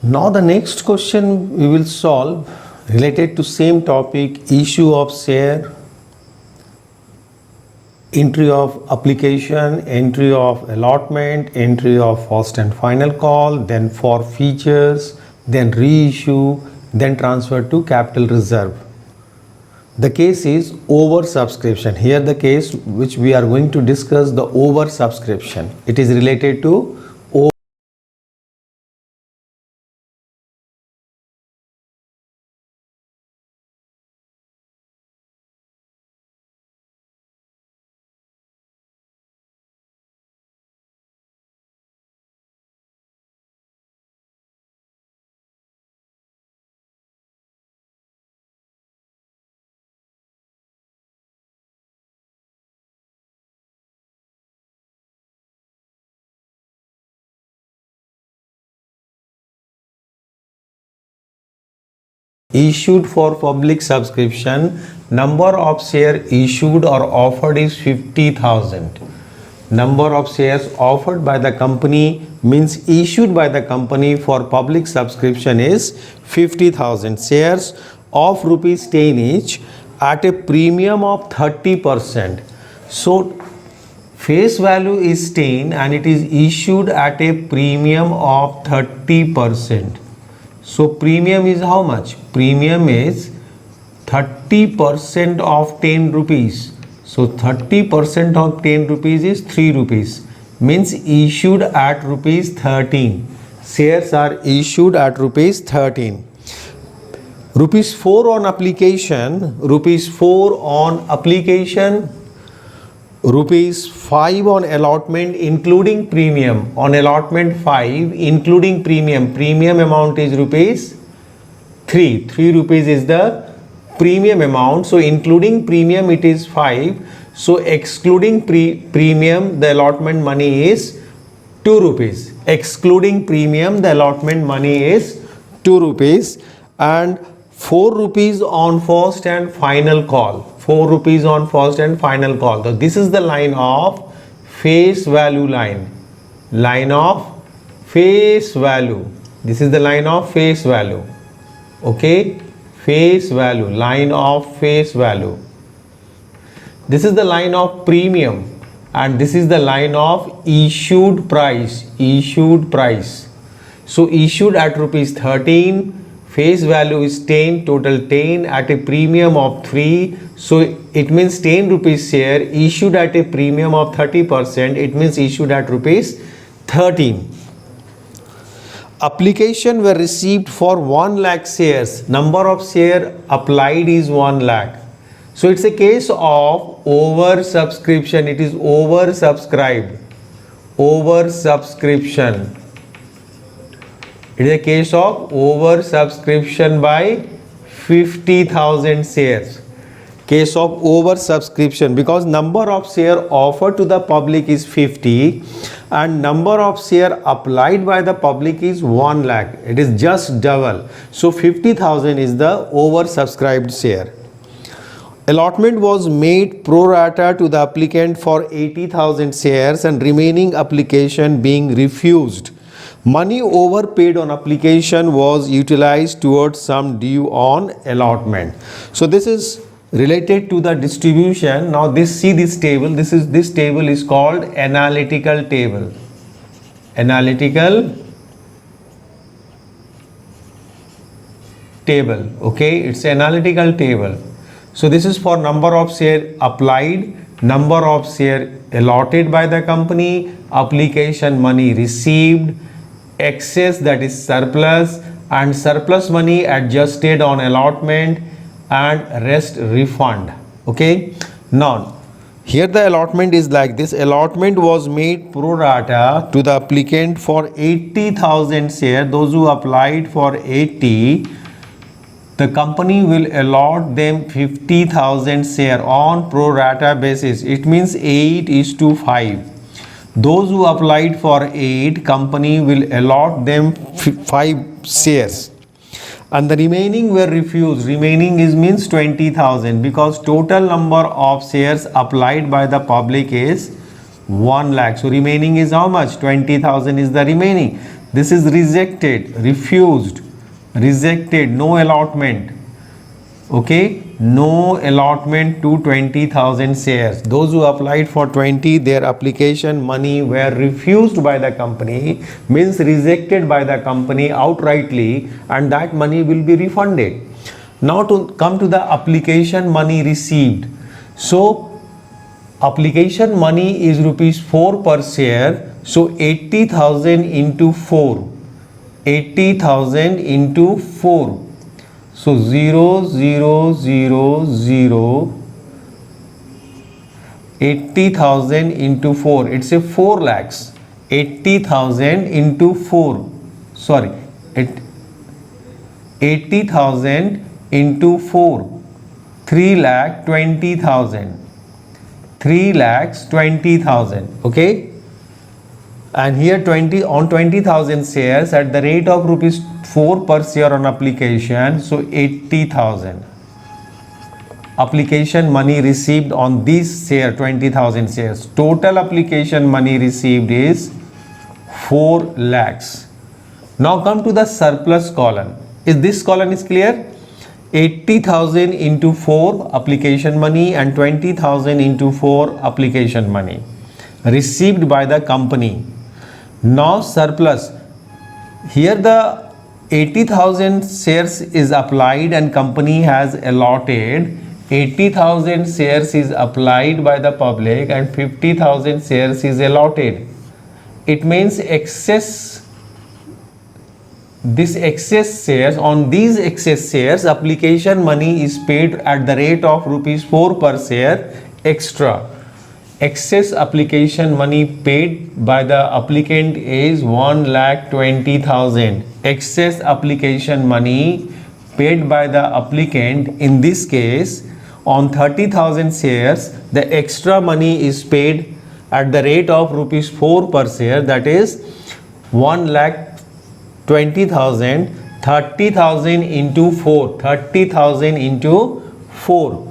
Now the next question we will solve related to same topic, issue of share, entry of application, entry of allotment, entry of first and final call, then for features, then reissue, then transfer to capital reserve. The case is oversubscription. Here the case which we are going to discuss, the oversubscription. It is related to issued for public subscription. Number of share issued or offered is 50,000. Number of shares offered by the company means issued by the company for public subscription is 50,000 shares of rupees 10 each at a premium of 30%. So face value is 10 and it is issued at a premium of 30%. So premium is how much? Premium is 30% of 10 rupees. So 30% of 10 rupees is 3 rupees. Means issued at rupees 13. Shares are issued at rupees 13. Rupees 4 on application. Rupees 4 on application. Rupees 5 on allotment including premium. On allotment 5 including premium. Premium amount is rupees 3. 3 rupees is the premium amount. So including premium it is 5. So excluding premium the allotment money is 2 rupees. Excluding premium the allotment money is 2 rupees. And 4 rupees on first and final call. 4 rupees on first and final call. So this is the line of face value line. Line of face value. This is the line of face value. Okay. Face value. Line of face value. This is the line of premium. And this is the line of issued price. Issued price. So issued at rupees 13. Face value is 10, total 10 at a premium of 3. So it means 10 rupees share issued at a premium of 30%. It means issued at rupees 13. Application were received for 1 lakh shares. Number of share applied is 1 lakh. So it's a case of oversubscription. It is oversubscribed. Oversubscription. It is a case of oversubscription by 50,000 shares. Case of oversubscription because number of share offered to the public is 50 and number of share applied by the public is 1 lakh. It is just double. So 50,000 is the oversubscribed share. Allotment was made pro rata to the applicant for 80,000 shares and remaining application being refused. Money overpaid on application was utilized towards sum due on allotment. So this is related to the distribution. Now see this table. This table is called analytical table. Analytical table. Okay, it's analytical table. So this is for number of share applied, number of share allotted by the company, application money received, excess that is surplus and surplus money adjusted on allotment and rest refund. Okay, now here the allotment is like this. Allotment was made pro rata to the applicant for 80,000 share. Those who applied for 80, the company will allot them 50,000 share on pro rata basis. It means 8:5. Those who applied for 8, company will allot them 5 shares. And the remaining were refused. Remaining means 20,000 because total number of shares applied by the public is 1 lakh. So remaining is how much? 20,000 is the remaining. This is rejected, refused, rejected, no allotment. Okay, no allotment to 20,000 shares. Those who applied for 20, their application money were refused by the company, means rejected by the company outrightly, and that money will be refunded. Now to come to the application money received. So application money is rupees 4 per share. So 80,000 into 4. 80,000 into 4. So 0, 0, 0, 0. 80,000 into 4. It's a 4 lakhs. 80,000 into 4. Sorry. 80,000 into 4. 3,20,000. 3,20,000. Okay. And here 20,000 shares at the rate of rupees 4 per share on application. So 80,000. Application money received on this share, 20,000 shares. Total application money received is 4 lakhs. Now come to the surplus column. Is this column is clear? 80,000 into 4 application money and 20,000 into 4 application money received by the company. Now surplus. Here the 80,000 shares is applied and company has allotted. 80,000 shares is applied by the public and 50,000 shares is allotted. It means this excess shares, on these excess shares application money is paid at the rate of rupees 4 per share extra. Excess application money paid by the applicant is 1,20,000. Excess application money paid by the applicant, in this case on 30,000 shares, the extra money is paid at the rate of rupees 4 per share, that is 1,20,000. 30,000 into 4. 30,000 into 4.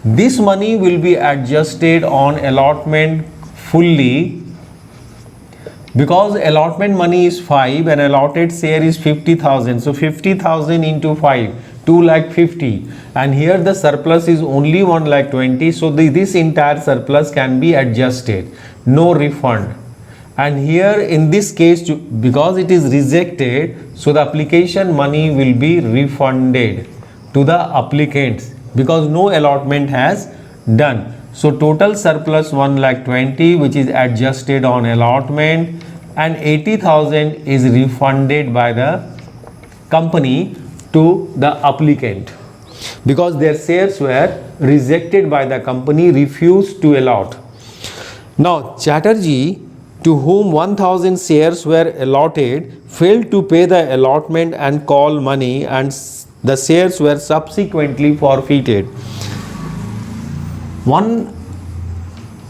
This money will be adjusted on allotment fully, because allotment money is 5 and allotted share is 50,000. So 50,000 into 5, 2,50,000, and here the surplus is only 1,20,000. So this entire surplus can be adjusted, no refund. And here in this case, because it is rejected, so the application money will be refunded to the applicants because no allotment has done. So total surplus 1,20,000, which is adjusted on allotment, and 80,000 is refunded by the company to the applicant because their shares were rejected by the company, refused to allot. Now Chatterjee, to whom 1,000 shares were allotted, failed to pay the allotment and call money, and the shares were subsequently forfeited. One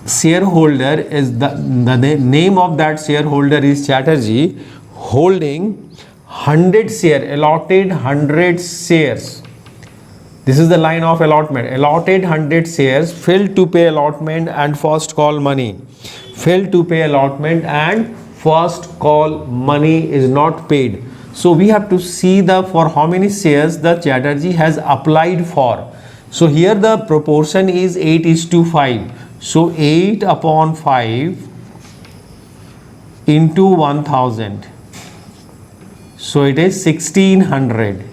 shareholder is the name of that shareholder is Chatterjee, holding 100 share, allotted 100 shares. This is the line of allotment. Allotted 100 shares, failed to pay allotment and first call money. Failed to pay allotment and first call money is not paid. So we have to see the for how many shares the Chatterjee has applied for. So here the proportion is 8:5. So 8 upon 5 into 1,000. So it is 1,600.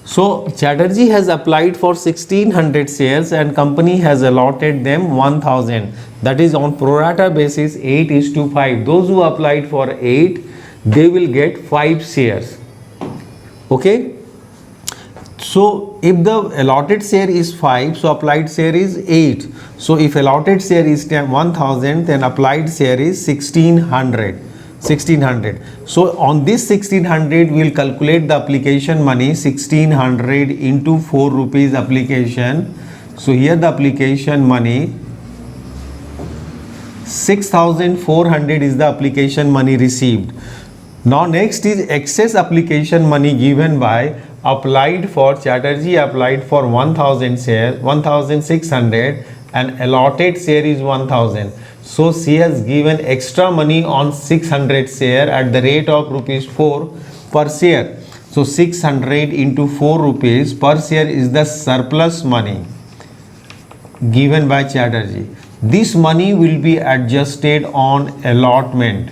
So Chatterjee has applied for 1,600 shares and company has allotted them 1,000. That is on pro rata basis 8:5. Those who applied for 8, they will get 5 shares. Okay. So if the allotted share is 5, so applied share is 8. So if allotted share is 1,000, then applied share is 1,600. 1,600. So on this 1,600, we will calculate the application money. 1,600 into 4 rupees application. So here the application money 6,400 is the application money received. Now next is excess application money given by applied for Chatterjee applied for 1,000 shares, 1,600, and allotted share is 1,000. So she has given extra money on 600 share at the rate of rupees 4 per share. So 600 into 4 rupees per share is the surplus money given by Chatterjee. This money will be adjusted on allotment.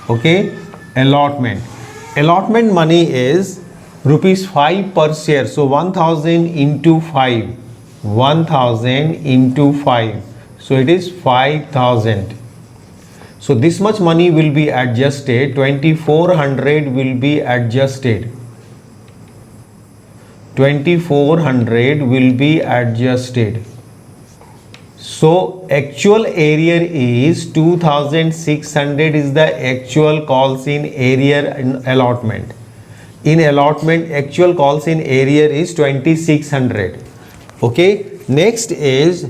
Okay, allotment money is rupees 5 per share. So 1000 into 5, 1000 into 5, so it is 5000. So this much money will be adjusted, 2400 will be adjusted, 2400 will be adjusted. So actual area is 2600 is the actual calls in area in allotment. In allotment, actual calls in area is 2600. Okay, next is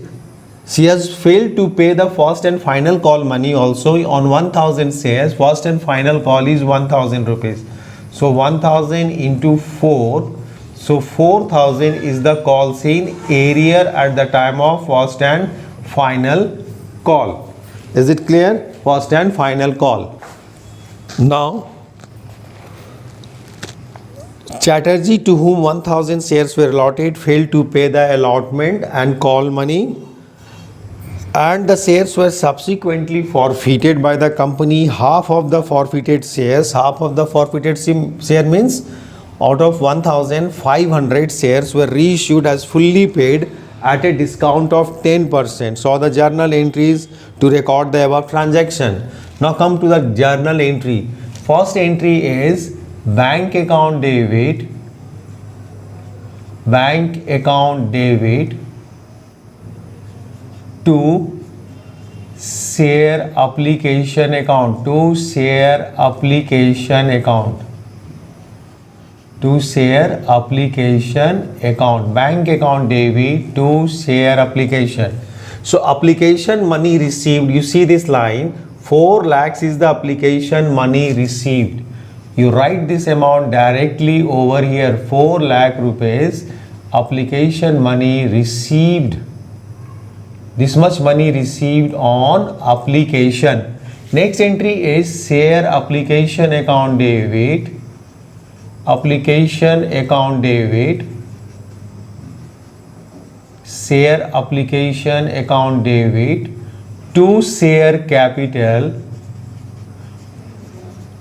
she has failed to pay the first and final call money also on 1000 shares. First and final call is 1000 rupees. So 1000 into 4. So 4000 is the calls in area at the time of first and final call. Is it clear? First and final call. Now, Chatterjee, to whom 1000 shares were allotted, failed to pay the allotment and call money, and the shares were subsequently forfeited by the company. Half of the forfeited shares, half of the forfeited share means out of 1500 shares were reissued as fully paid at a discount of 10%. So the journal entries to record the above transaction. Now come to the journal entry. First entry is bank account debit, bank account debit to share application account, to share application account, to share application account, bank account debit to share application. So application money received, you see this line, 4 lakhs is the application money received. You write this amount directly over here, 4 lakh rupees application money received. This much money received on application. Next entry is share application account debit, application account debit, share application account debit to share capital,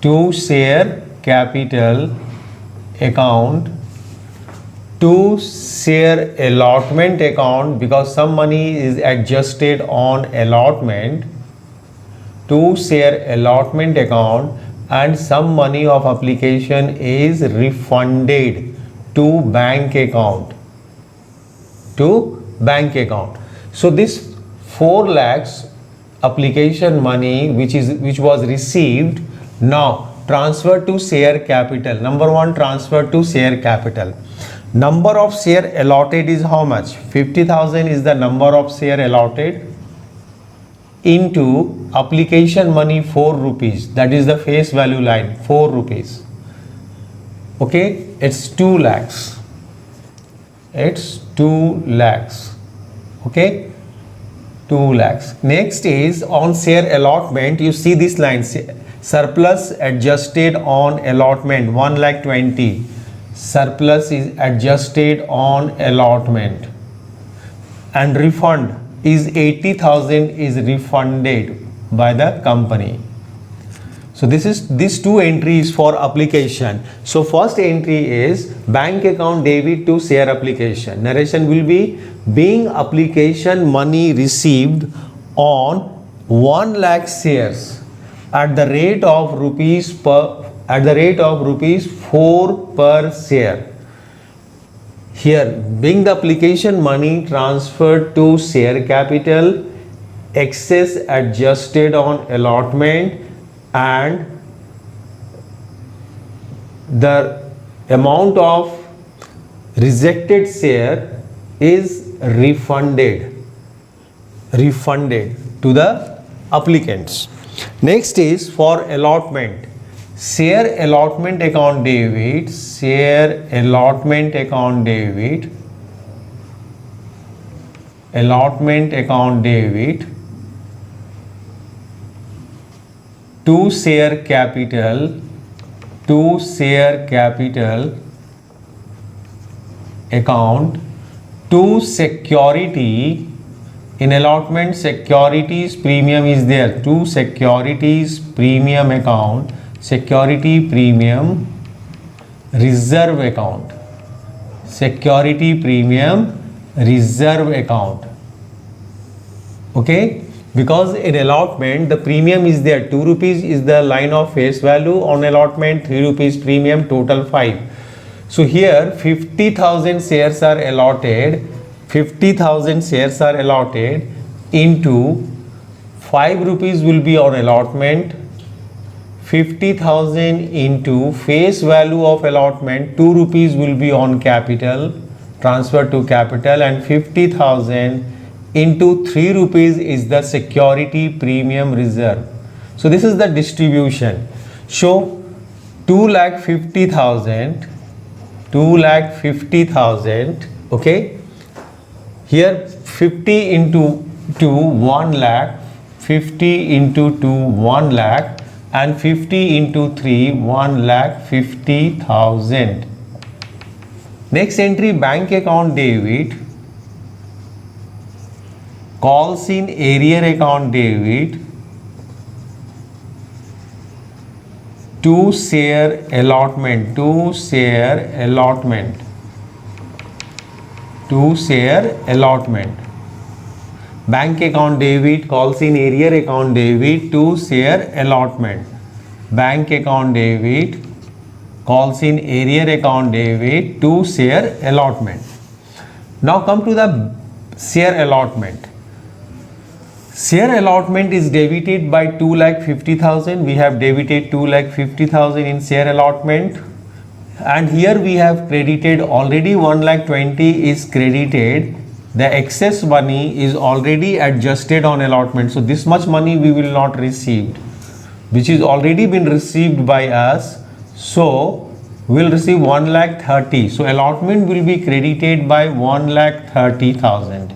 to share capital account, to share allotment account, because some money is adjusted on allotment, to share allotment account, and some money of application is refunded to bank account, to bank account. So this 4 lakhs application money which was received, now transferred to share capital. Number 1, transfer to share capital. Number of share allotted is how much? 50,000 is the number of share allotted into application money 4 rupees, that is the face value line, 4 rupees. Okay, it's 2 lakhs. It's 2 lakhs. Okay, 2 lakhs. Next is on share allotment, you see this line, surplus adjusted on allotment 1,20,000. Surplus is adjusted on allotment, and refund is 80,000 is refunded by the company. So these 2 entries for application. So first entry is bank account debit to share application. Narration will be being application money received on 1 lakh shares at the rate of rupees 4 per share. Here, being the application money transferred to share capital, excess adjusted on allotment, and the amount of rejected share is refunded to the applicants. Next is for allotment. Share allotment account debit, share allotment account debit, allotment account debit to share capital account to security. In allotment, securities premium is there. To securities premium account, security premium reserve account, security premium reserve account. Okay, because in allotment the premium is there. 2 rupees is the line of face value on allotment, 3 rupees premium, total 5. So here 50,000 shares are allotted. 50,000 shares are allotted into 5 rupees will be on allotment. 50,000 into face value of allotment, 2 rupees will be on capital, transfer to capital, and 50,000 into 3 rupees is the security premium reserve. So this is the distribution. So 2,50,000, okay. Here 50 into 2, 1 lakh, 50 into 2, 1 lakh, and 50 into 3, 1,50,000. Next entry, bank account debit, calls in arrear account debit to share allotment, bank account debit, calls in arrear account debit to share allotment, bank account debit, calls in arrear account debit to share allotment. Now come to the share allotment. Share allotment is debited by 2,50,000. We have debited 2,50,000 in share allotment, and here we have credited already 1,20,000 is credited. The excess money is already adjusted on allotment. So this much money we will not receive, which is already been received by us. So we will receive 1,30,000. So allotment will be credited by 1,30,000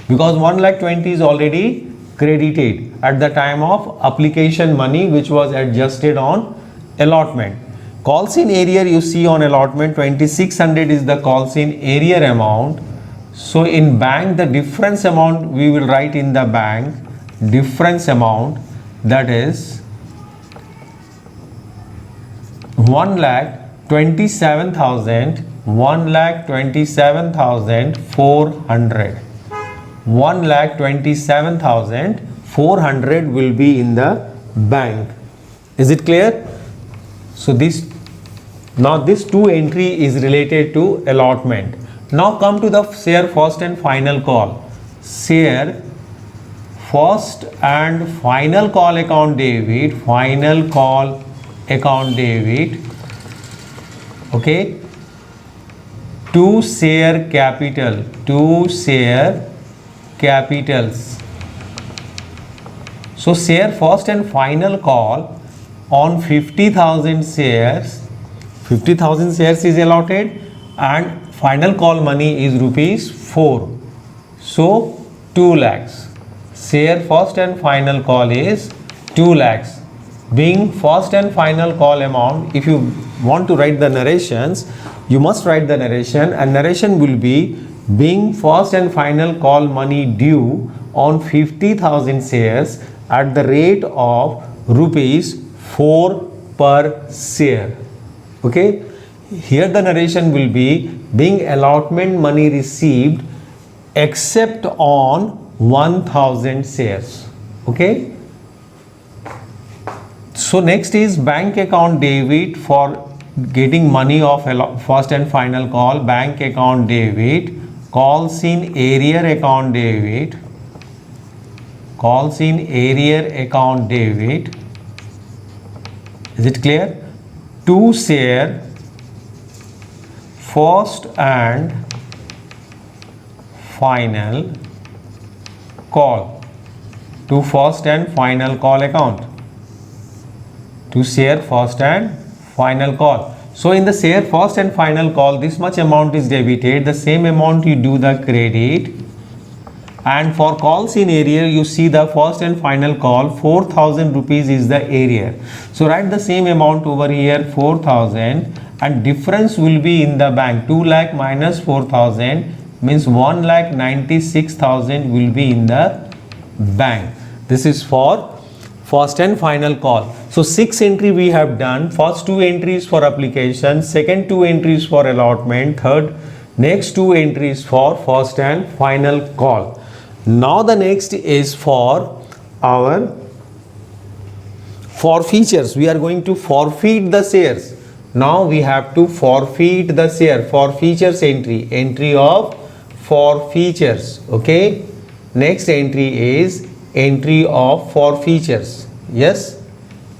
because 1,20,000 is already credited at the time of application money, which was adjusted on allotment. Calls in arrear, you see on allotment 2,600 is the calls in arrear amount. So in bank, the difference amount we will write in the bank, difference amount, that is 1,27,000, 1,27,400. 1,27,400 will be in the bank. Is it clear? So this two entry is related to allotment. Now come to the share first and final call. Share first and final call account debit, final call account debit, okay, to share capital, to share capitals. So share first and final call on 50,000 shares. 50,000 shares is allotted and final call money is rupees 4. So 2 lakhs. Share first and final call is 2 lakhs. Being first and final call amount, if you want to write the narrations, you must write the narration, and narration will be being first and final call money due on 50,000 shares at the rate of rupees 4 per share. Okay, here the narration will be being allotment money received except on 1,000 shares. Okay, so next is bank account debit for getting money of first and final call. Bank account debit, calls in arrear account debit, calls in arrear account debit. Is it clear? To share first and final call, to first and final call account, to share first and final call. So in the share first and final call, this much amount is debited, the same amount you do the credit, And for calls in area, you see the first and final call 4,000 rupees is the area. So write the same amount over here 4,000, and difference will be in the bank. 2 lakh minus 4,000 means 1,96,000 will be in the bank. This is for first and final call. So 6 entry we have done. First 2 entries for application, second 2 entries for allotment, third next 2 entries for first and final call. Now the next is for our forfeitures. We are going to forfeit the shares. Now we have to forfeit the share. Forfeitures entry of forfeitures. Okay, next entry is entry of forfeitures. Yes,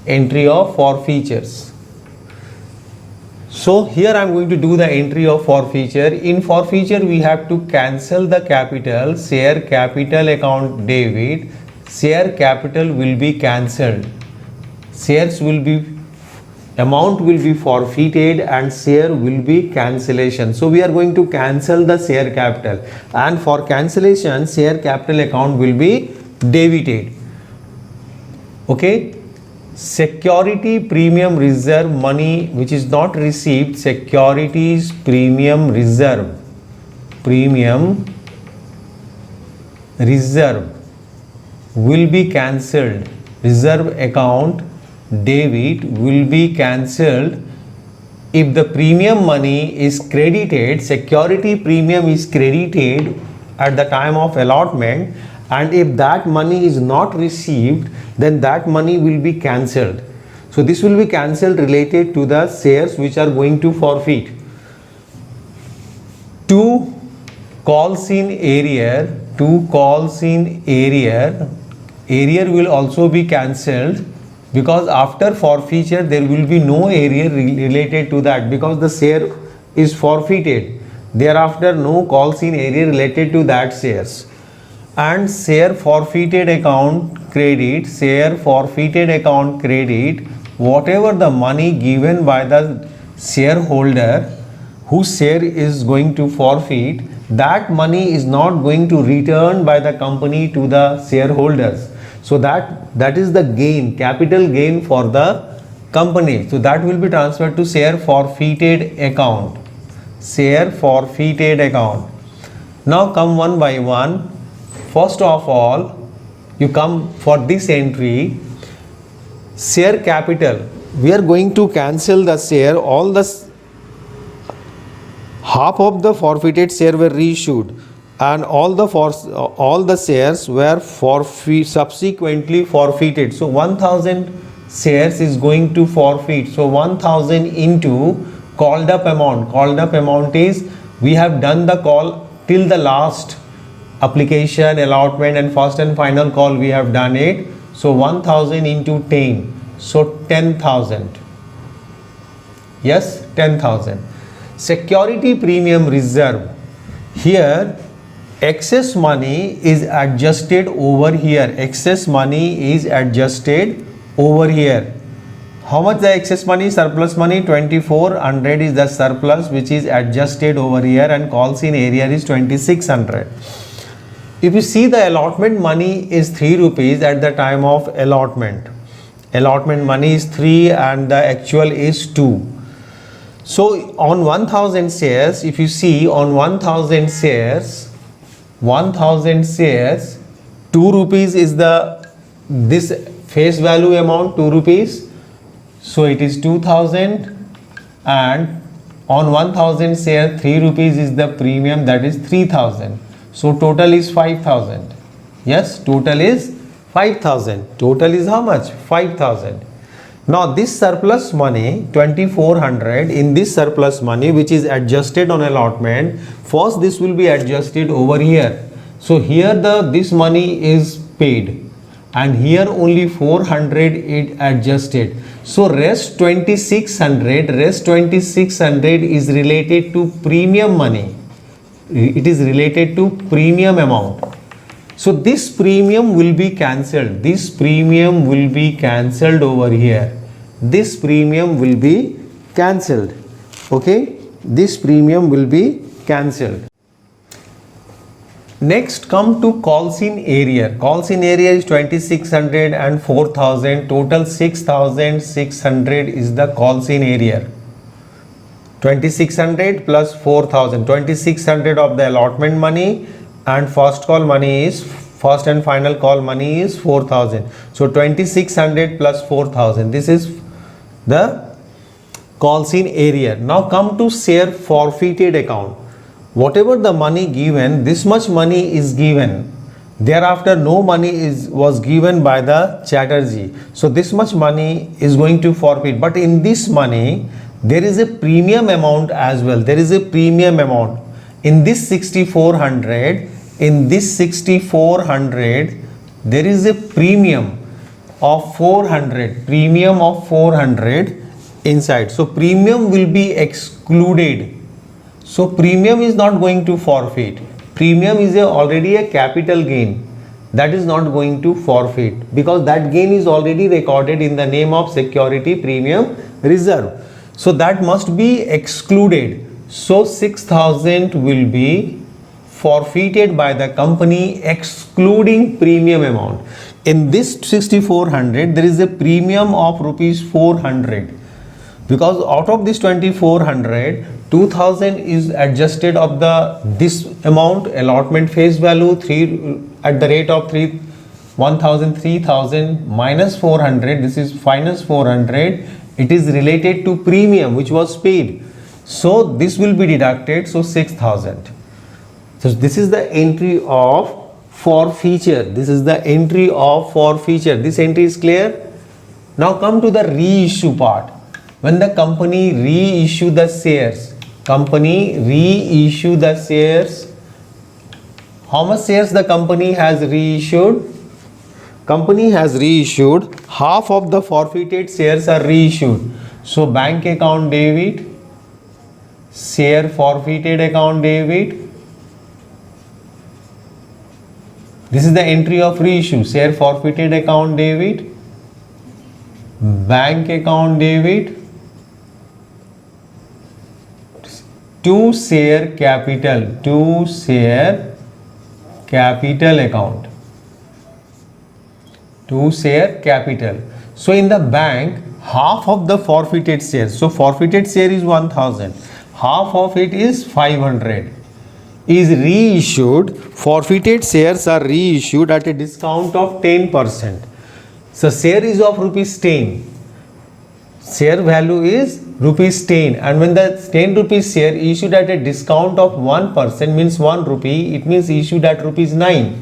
entry of forfeitures. So here I am going to do the entry of forfeiture. In forfeiture we have to cancel the capital, share capital account debit, share capital will be cancelled, shares will be, amount will be forfeited, and share will be cancellation. So we are going to cancel the share capital, and for cancellation share capital account will be debited. Okay, security premium reserve money which is not received, securities premium reserve will be cancelled, reserve account debit will be cancelled if the premium money is credited, security premium is credited at the time of allotment, and if that money is not received, then that money will be cancelled. So this will be cancelled related to the shares which are going to forfeit. 2 calls in arrear, arrear will also be cancelled, because after forfeiture there will be no arrear related to that, because the share is forfeited. Thereafter no calls in arrear related to that shares. And share forfeited account credit, whatever the money given by the shareholder whose share is going to forfeit, that money is not going to return by the company to the shareholders. So that is the gain, capital gain for the company. So that will be transferred to share forfeited account. Now come one by one. First of all, you come for this entry, share capital. We are going to cancel the share. Half of the forfeited share were reissued, and all the shares were subsequently forfeited. So 1,000 shares is going to forfeit. So 1,000 into called up amount. Called up amount is, we have done the call till the last application, allotment, and first and final call we have done it. So 1,000 into 10, so 10,000. Yes, 10,000. Security premium reserve. Here excess money is adjusted over here. How much the excess money? Surplus money 2,400 is the surplus which is adjusted over here, and calls in area is 2,600. If you see, the allotment money is 3 rupees at the time of allotment. Allotment money is 3 and the actual is 2. So on 1,000 shares, if you see, on 1,000 shares, 2 rupees is this face value amount, 2 rupees. So it is 2,000, and on 1,000 share 3 rupees is the premium, that is 3,000. So total is 5,000. Yes, total is 5,000. Total is how much? 5,000. Now this surplus money 2,400, in this surplus money which is adjusted on allotment, first this will be adjusted over here. So here this money is paid, and here only 400 is adjusted. So rest 2,600 is related to premium money. It is related to premium amount. So this premium will be cancelled. This premium will be cancelled over here. This premium will be cancelled. Okay, this premium will be cancelled. Next come to calls in area. Calls in area is 2600 and 4000. Total 6600 is the calls in area. 2600 plus 4000. 2600 of the allotment money and first call money is first and final call money is 4000. So 2600 plus 4000. This is the calls in area. Now come to share forfeited account. Whatever the money given, this much money is given. Thereafter no money was given by the Chatterjee. So this much money is going to forfeit. But in this money, there is a premium amount as well. There is a premium amount. In this 6400, there is a premium of 400. Premium of 400 inside. So premium will be excluded. So premium is not going to forfeit. Premium is already a capital gain. That is not going to forfeit because that gain is already recorded in the name of security premium reserve. So that must be excluded. So 6000 will be forfeited by the company excluding premium amount. In this 6400 there is a premium of rupees 400. Because out of this 2400, 2000 is adjusted of this amount allotment face value 3 at the rate of 3000 minus 400. This is minus 400. It is related to premium which was paid. So this will be deducted. So 6000. So this is the entry of forfeiture. This is the entry of forfeiture. This entry is clear. Now come to the reissue part. When the company reissue the shares, how much shares the company has reissued? Company has reissued, half of the forfeited shares are reissued. So bank account debit, share forfeited account debit. This is the entry of reissue, share forfeited account debit, bank account debit, to share capital account, to share capital. So in the bank, half of the forfeited shares, so forfeited share is 1000, half of it is 500 is reissued. Forfeited shares are reissued at a discount of 10%. So share is of rupees 10. Share value is rupees 10, and when the 10 rupees share issued at a discount of 1% means 1 rupee, it means issued at rupees 9.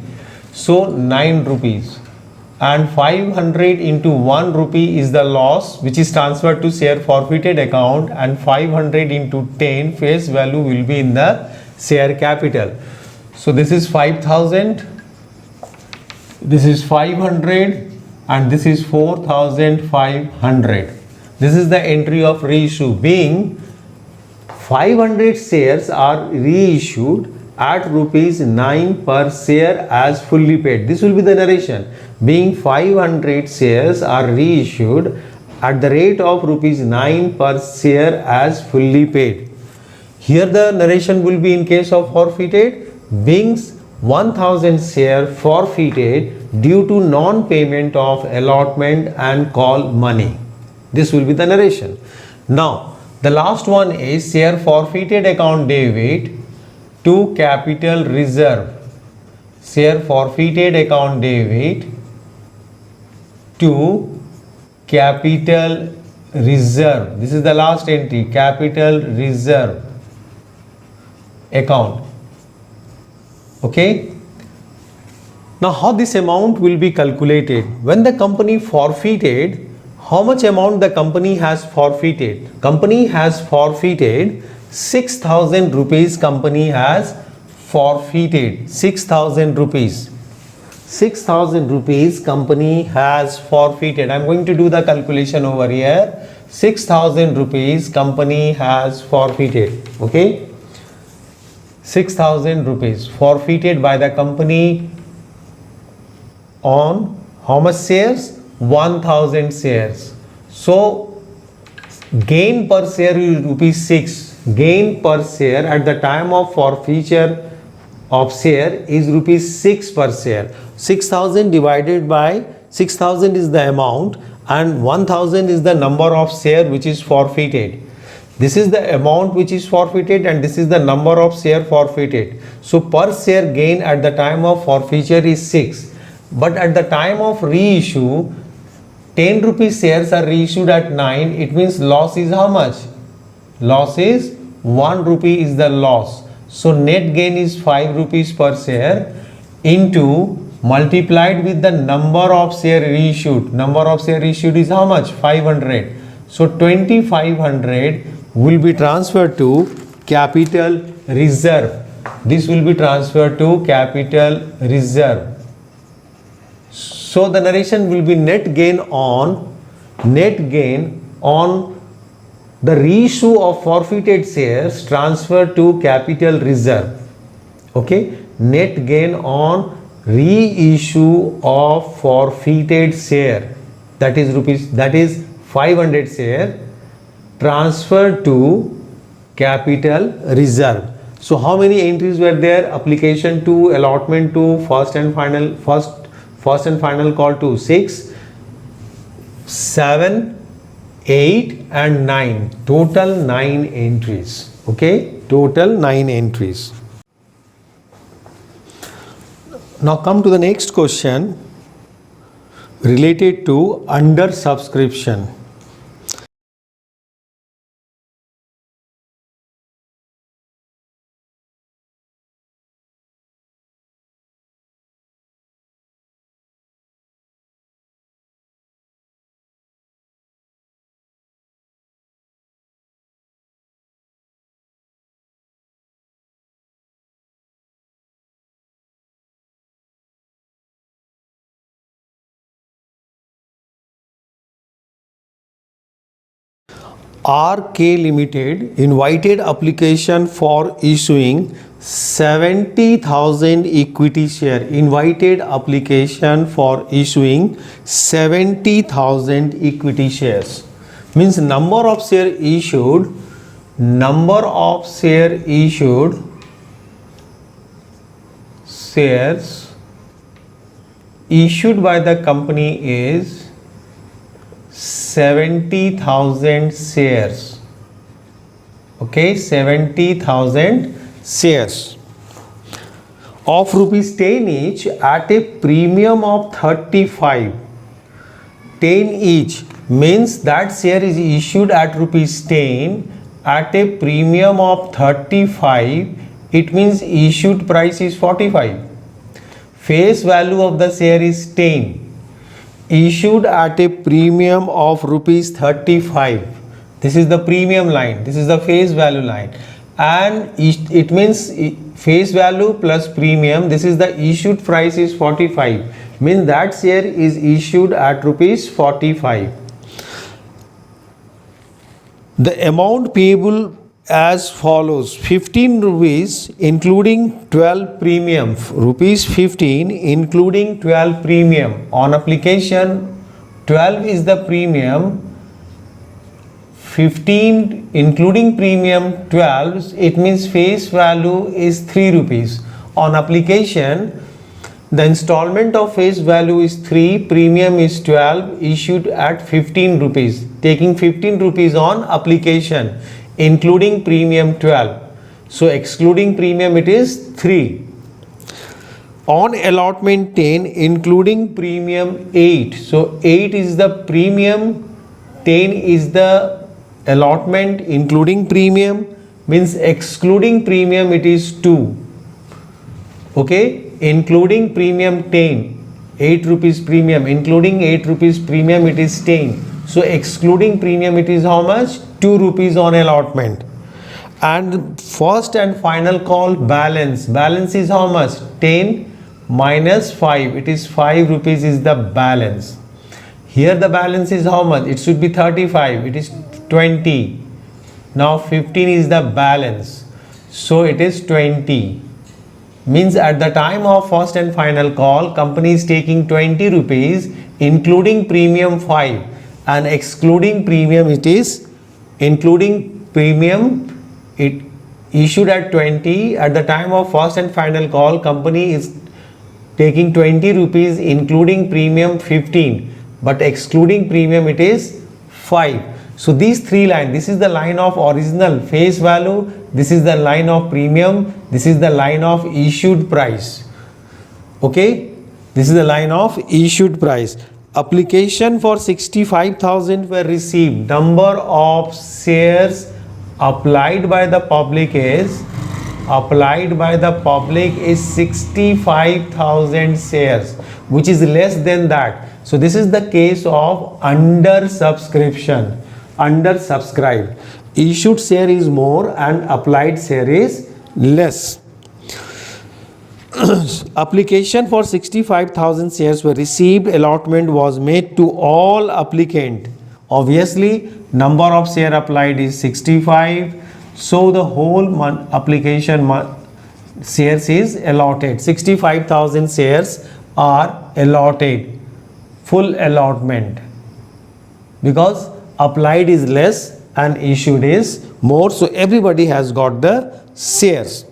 So 9 rupees, and 500 into 1 rupee is the loss which is transferred to share forfeited account, and 500 into 10 face value will be in the share capital. So this is 5000, this is 500, and this is 4500. This is the entry of reissue, being 500 shares are reissued at rupees 9 per share as fully paid. This will be the narration, being 500 shares are reissued at the rate of rupees 9 per share as fully paid. Here the narration will be in case of forfeited, being 1000 share forfeited due to non-payment of allotment and call money. This will be the narration. Now, the last one is share forfeited account debit to capital reserve. Share forfeited account debit to capital reserve. This is the last entry, capital reserve account. Okay. Now, how this amount will be calculated? When the company forfeited, how much amount the company has forfeited? Company has forfeited 6000 rupees. Company has forfeited 6000 rupees. 6000 rupees company has forfeited. I am going to do the calculation over here. 6000 rupees company has forfeited. Okay. 6000 rupees forfeited by the company on how much shares? 1000 shares. So gain per share is rupees 6. Gain per share at the time of forfeiture of share is rupees 6 per share. 6,000 divided by 6,000 is the amount and 1,000 is the number of share which is forfeited. This is the amount which is forfeited and this is the number of share forfeited. So per share gain at the time of forfeiture is 6. But at the time of reissue, 10 rupees shares are reissued at 9. It means loss is how much? Loss is 1 rupee is the loss. So net gain is 5 rupees per share into multiplied with the number of share reissued. Number of share reissued is how much? 500. So 2500 will be transferred to capital reserve. This will be transferred to capital reserve. So the narration will be net gain on the reissue of forfeited shares transferred to capital reserve. Okay, net gain on reissue of forfeited share, that is 500 share transferred to capital reserve. So how many entries were there? Application 2, allotment 2, first and final call to 6, 7, 8 and 9. Total 9 entries. Okay, total 9 entries. Now come to the next question related to under subscription. RK Limited invited application for issuing 70,000 equity share. Invited application for issuing 70,000 equity shares. Means number of share issued shares issued by the company is 70,000 shares. Okay, 70,000 shares of rupees 10 each at a premium of 35. 10 each means that share is issued at rupees 10 at a premium of 35. It means issued price is 45. Face value of the share is 10. Issued at a premium of rupees 35. This is the premium line, this is the face value line, and it means face value plus premium. This is the issued price is 45, means that share is issued at rupees 45. The amount payable as follows: 15 rupees including 12 premium, rupees 15 including 12 premium. On application 12 is the premium, 15 including premium 12, it means face value is 3 rupees. On application the installment of face value is 3, premium is 12, issued at 15 rupees, taking 15 rupees on application, including premium 12. So excluding premium it is 3. On allotment 10 including premium 8. So 8 is the premium, 10 is the allotment including premium, means excluding premium it is 2. Okay, including premium 10, 8 rupees premium, including 8 rupees premium it is 10. So excluding premium it is how much? 2 rupees on allotment. And first and final call balance is how much? 10 minus 5, it is 5 rupees is the balance. Here the balance is how much? It should be 35, it is 20. Now 15 is the balance, so it is 20. Means at the time of first and final call, company is taking 20 rupees including premium 5, and excluding premium it is, including premium it issued at 20. At the time of first and final call, company is taking 20 rupees including premium 15, but excluding premium it is 5. So these three lines, this is the line of original face value, this is the line of premium, this is the line of issued price. Okay, this is the line of issued price. Application for 65,000 were received. Number of shares applied by the public is 65,000 shares, which is less than that. So this is the case of under subscription, undersubscribed. Issued share is more and applied share is less. Application for 65,000 shares were received. Allotment was made to all applicant. Obviously, number of share applied is 65. So the whole application shares is allotted. 65,000 shares are allotted. Full allotment. Because applied is less and issued is more. So everybody has got the shares.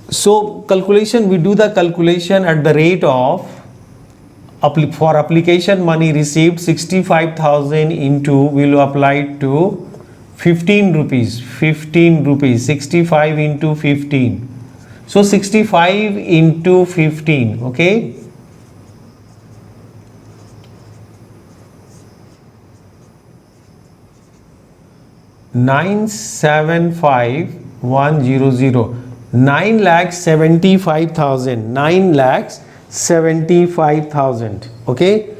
So calculation, we do the calculation at the rate of, for application money received 65,000 into, we will apply it to 15 rupees, 65 into 15. So 65 into 15, okay. $975,100. 9,75,000. Okay.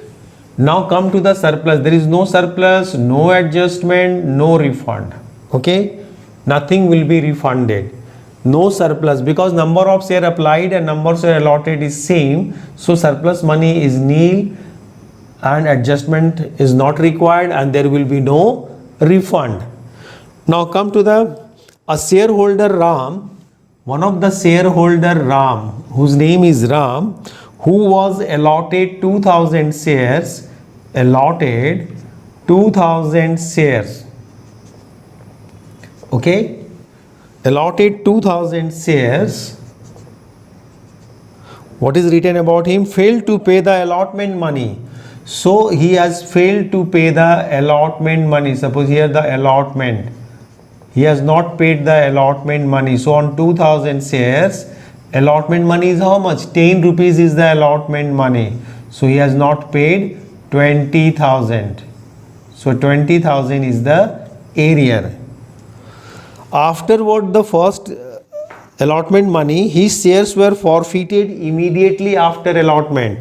Now come to the surplus. There is no surplus, no adjustment, no refund. Okay. Nothing will be refunded. No surplus because number of share applied and number of share allotted is same. So surplus money is nil and adjustment is not required and there will be no refund. Now come to a shareholder Ram. One of the shareholder Ram, whose name is Ram, who was allotted 2,000 shares, allotted 2,000 shares. Okay, allotted 2,000 shares. What is written about him? Failed to pay the allotment money. So he has failed to pay the allotment money. Suppose here the allotment. He has not paid the allotment money. So on 2,000 shares, allotment money is how much? 10 rupees is the allotment money. So he has not paid 20,000. So 20,000 is the arrear. Afterward, the first allotment money, his shares were forfeited immediately after allotment.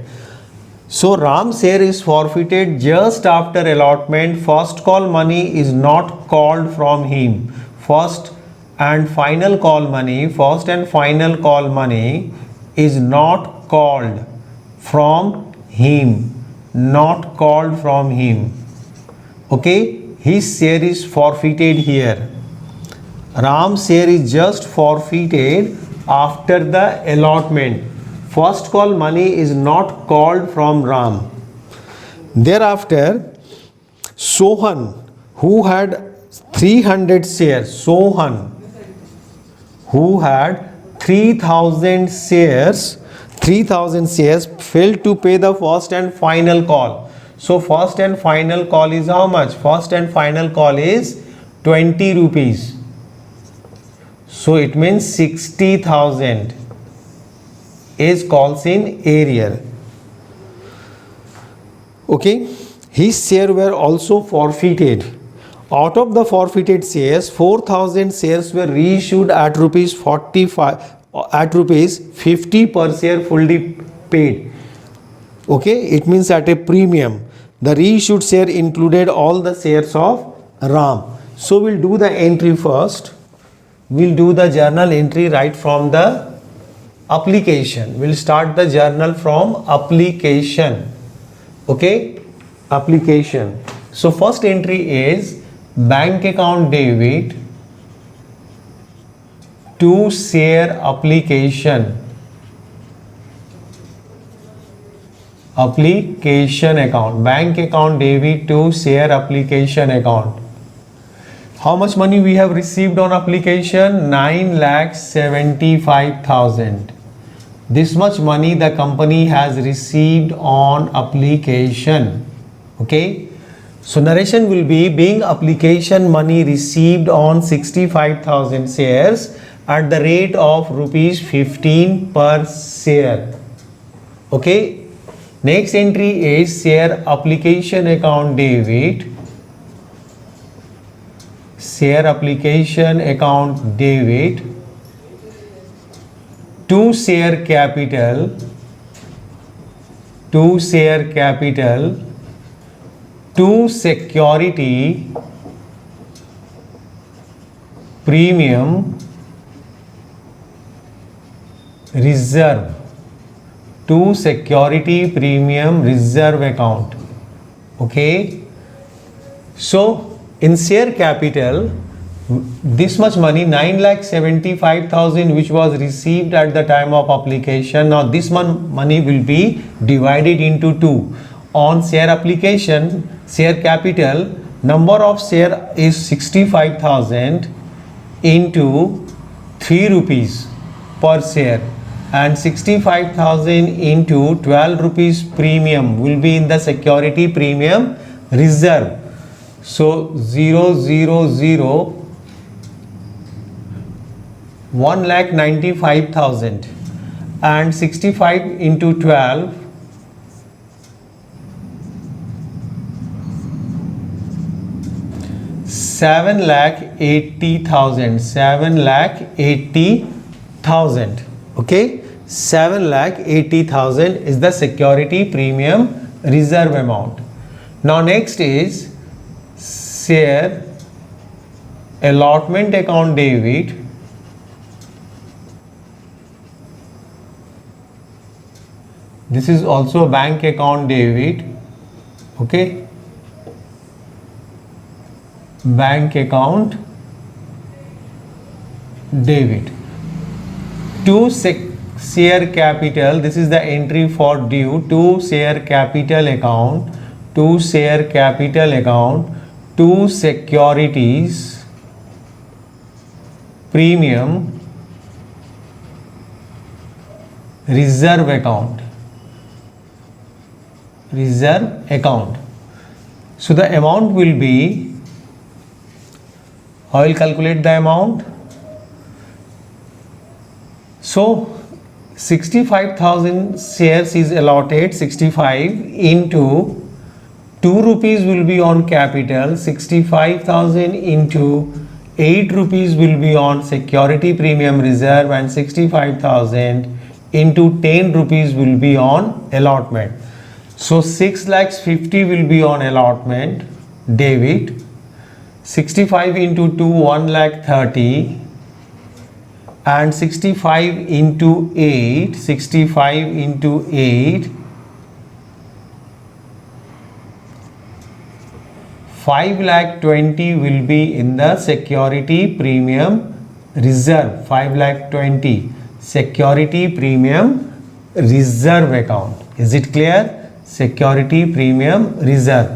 So Ram's share is forfeited just after allotment. First call money is not called from him. First and final call money is not called from him. Not called from him. Okay, his share is forfeited here. Ram's share is just forfeited after the allotment. First call money is not called from Ram. Thereafter, Sohan, who had 300 shares, Sohan, who had 3,000 shares, failed to pay the first and final call. So first and final call is how much? First and final call is 20 rupees. So it means 60,000 is calls in arrear. Okay, his share were also forfeited. Out of the forfeited shares, 4,000 shares were reissued at rupees 50 per share fully paid. Okay, it means at a premium. The reissued share included all the shares of Ram. So we'll do the entry first. We'll do the journal entry right from the application. We'll start the journal from application. Okay, application. So first entry is bank account debit to share application. Application account. Bank account debit to share application account. How much money we have received on application? 9,75,000. This much money the company has received on application. Okay. So narration will be being application money received on 65,000 shares at the rate of rupees 15 per share. Okay. Next entry is share application account debit. Share application account debit to share capital to security premium reserve to security premium reserve account. Okay. So in share capital, this much money 9,75,000 which was received at the time of application. Now this money will be divided into two. On share application, share capital, number of share is 65,000 into 3 rupees per share, and 65,000 into 12 rupees premium will be in the security premium reserve. So 000 1,95,000 and 65 into 12 7,80,000. 7,80,000. Okay, 7,80,000 is the security premium reserve amount. Now next is share allotment account debit. This is also bank account debit. Okay, bank account debit to share capital. This is the entry for due to share capital account to securities premium reserve account. So the amount will be, I will calculate the amount. So 65,000 shares is allotted. 65 into 2 rupees will be on capital. 65,000 into 8 rupees will be on security premium reserve, and 65,000 into 10 rupees will be on allotment. So 6,50,000 will be on allotment debit. 65 into 2 1,30,000 and 65 into 8 5,20,000 will be in the security premium reserve. 5,20,000 security premium reserve account. Is it clear? Security premium reserve.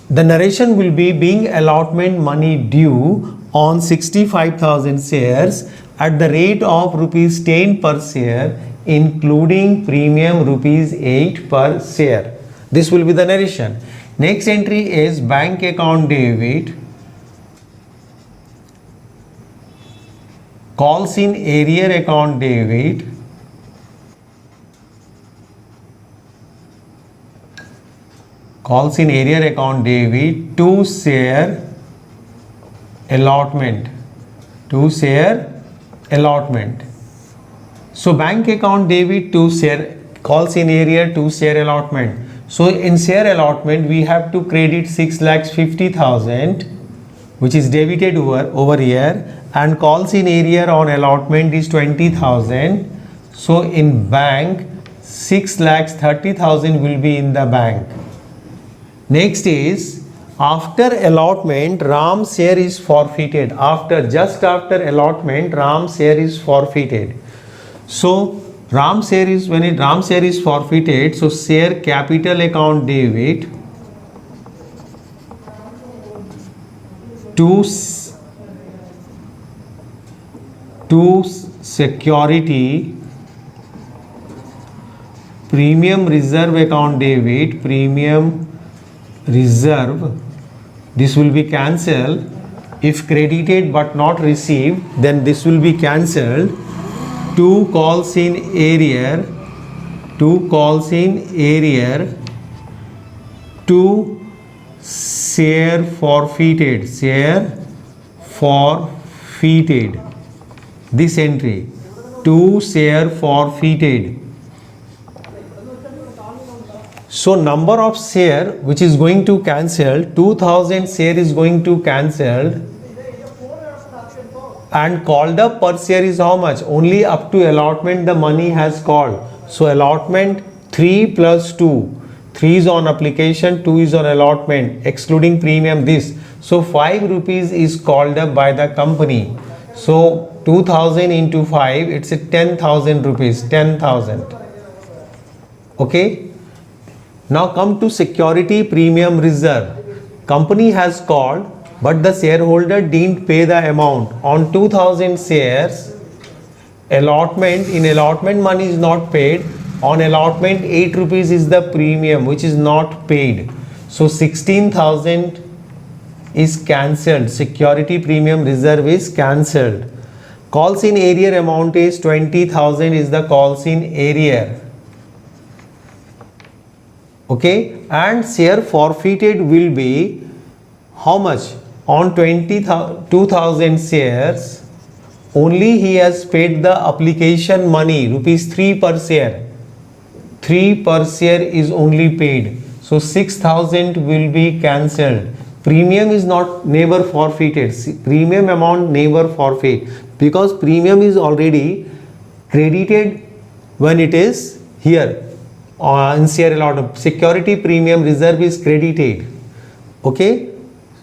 The narration will be being allotment money due on 65,000 shares at the rate of rupees 10 per share, including premium rupees 8 per share. This will be the narration. Next entry is bank account debit. Calls in arrear account debit. Calls in arrear account debit to share allotment. So bank account debit to share, calls in arrear to share allotment. So in share allotment we have to credit 6,50,000 which is debited over here, and calls in arrear on allotment is 20,000. So in bank 6,30,000 will be in the bank. Next is after allotment Ram share is forfeited. Just after allotment Ram share is forfeited. So Ram share is, when Ram share is forfeited, so share capital account debit to to security premium reserve account debit, premium reserve, this will be cancelled. If credited but not received, then this will be cancelled. 2 calls in arrear, 2 calls in arrear, 2 share forfeited, share forfeited. This entry, 2 share forfeited. So number of share which is going to cancel, 2000 share is going to cancel, and called up per share is how much? Only up to allotment the money has called. So allotment 3 plus 2. 3 is on application, 2 is on allotment, excluding premium this. So 5 rupees is called up by the company. So 2000 into 5, it's a 10,000 rupees, 10,000. Okay. Now come to security premium reserve. Company has called, but the shareholder didn't pay the amount. On 2000 shares, allotment, in allotment money is not paid. On allotment 8 rupees is the premium which is not paid. So 16,000 is cancelled. Security premium reserve is cancelled. Calls in arrear amount is 20,000 is the calls in arrear. Okay, and share forfeited will be how much? On 2,000 shares, only he has paid the application money, rupees 3 per share. 3 per share is only paid. So 6,000 will be cancelled. Premium is never forfeited. Premium amount never forfeit, because premium is already credited when it is here in share allotment. Security premium reserve is credited, okay,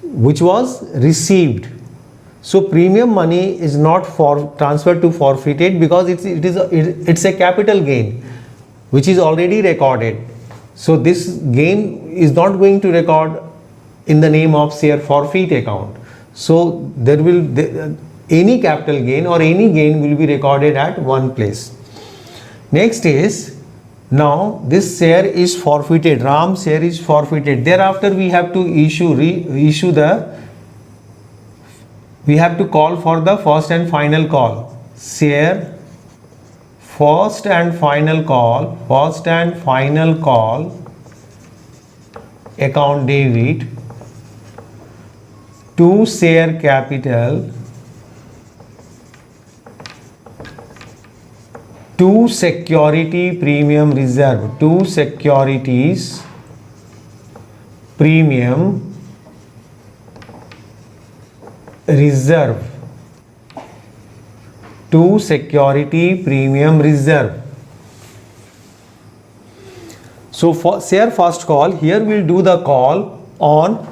which was received. So premium money is not transferred to forfeited, because it's a capital gain which is already recorded. So this gain is not going to record in the name of share forfeit account. So there will any capital gain or any gain will be recorded at one place. Next is, now this share is forfeited, Ram share is forfeited. Thereafter we have to we have to call for the first and final call. Share first and final call, account debit to share capital to security premium reserve, to securities premium reserve, to security premium reserve. So for share first call, here we'll do the call on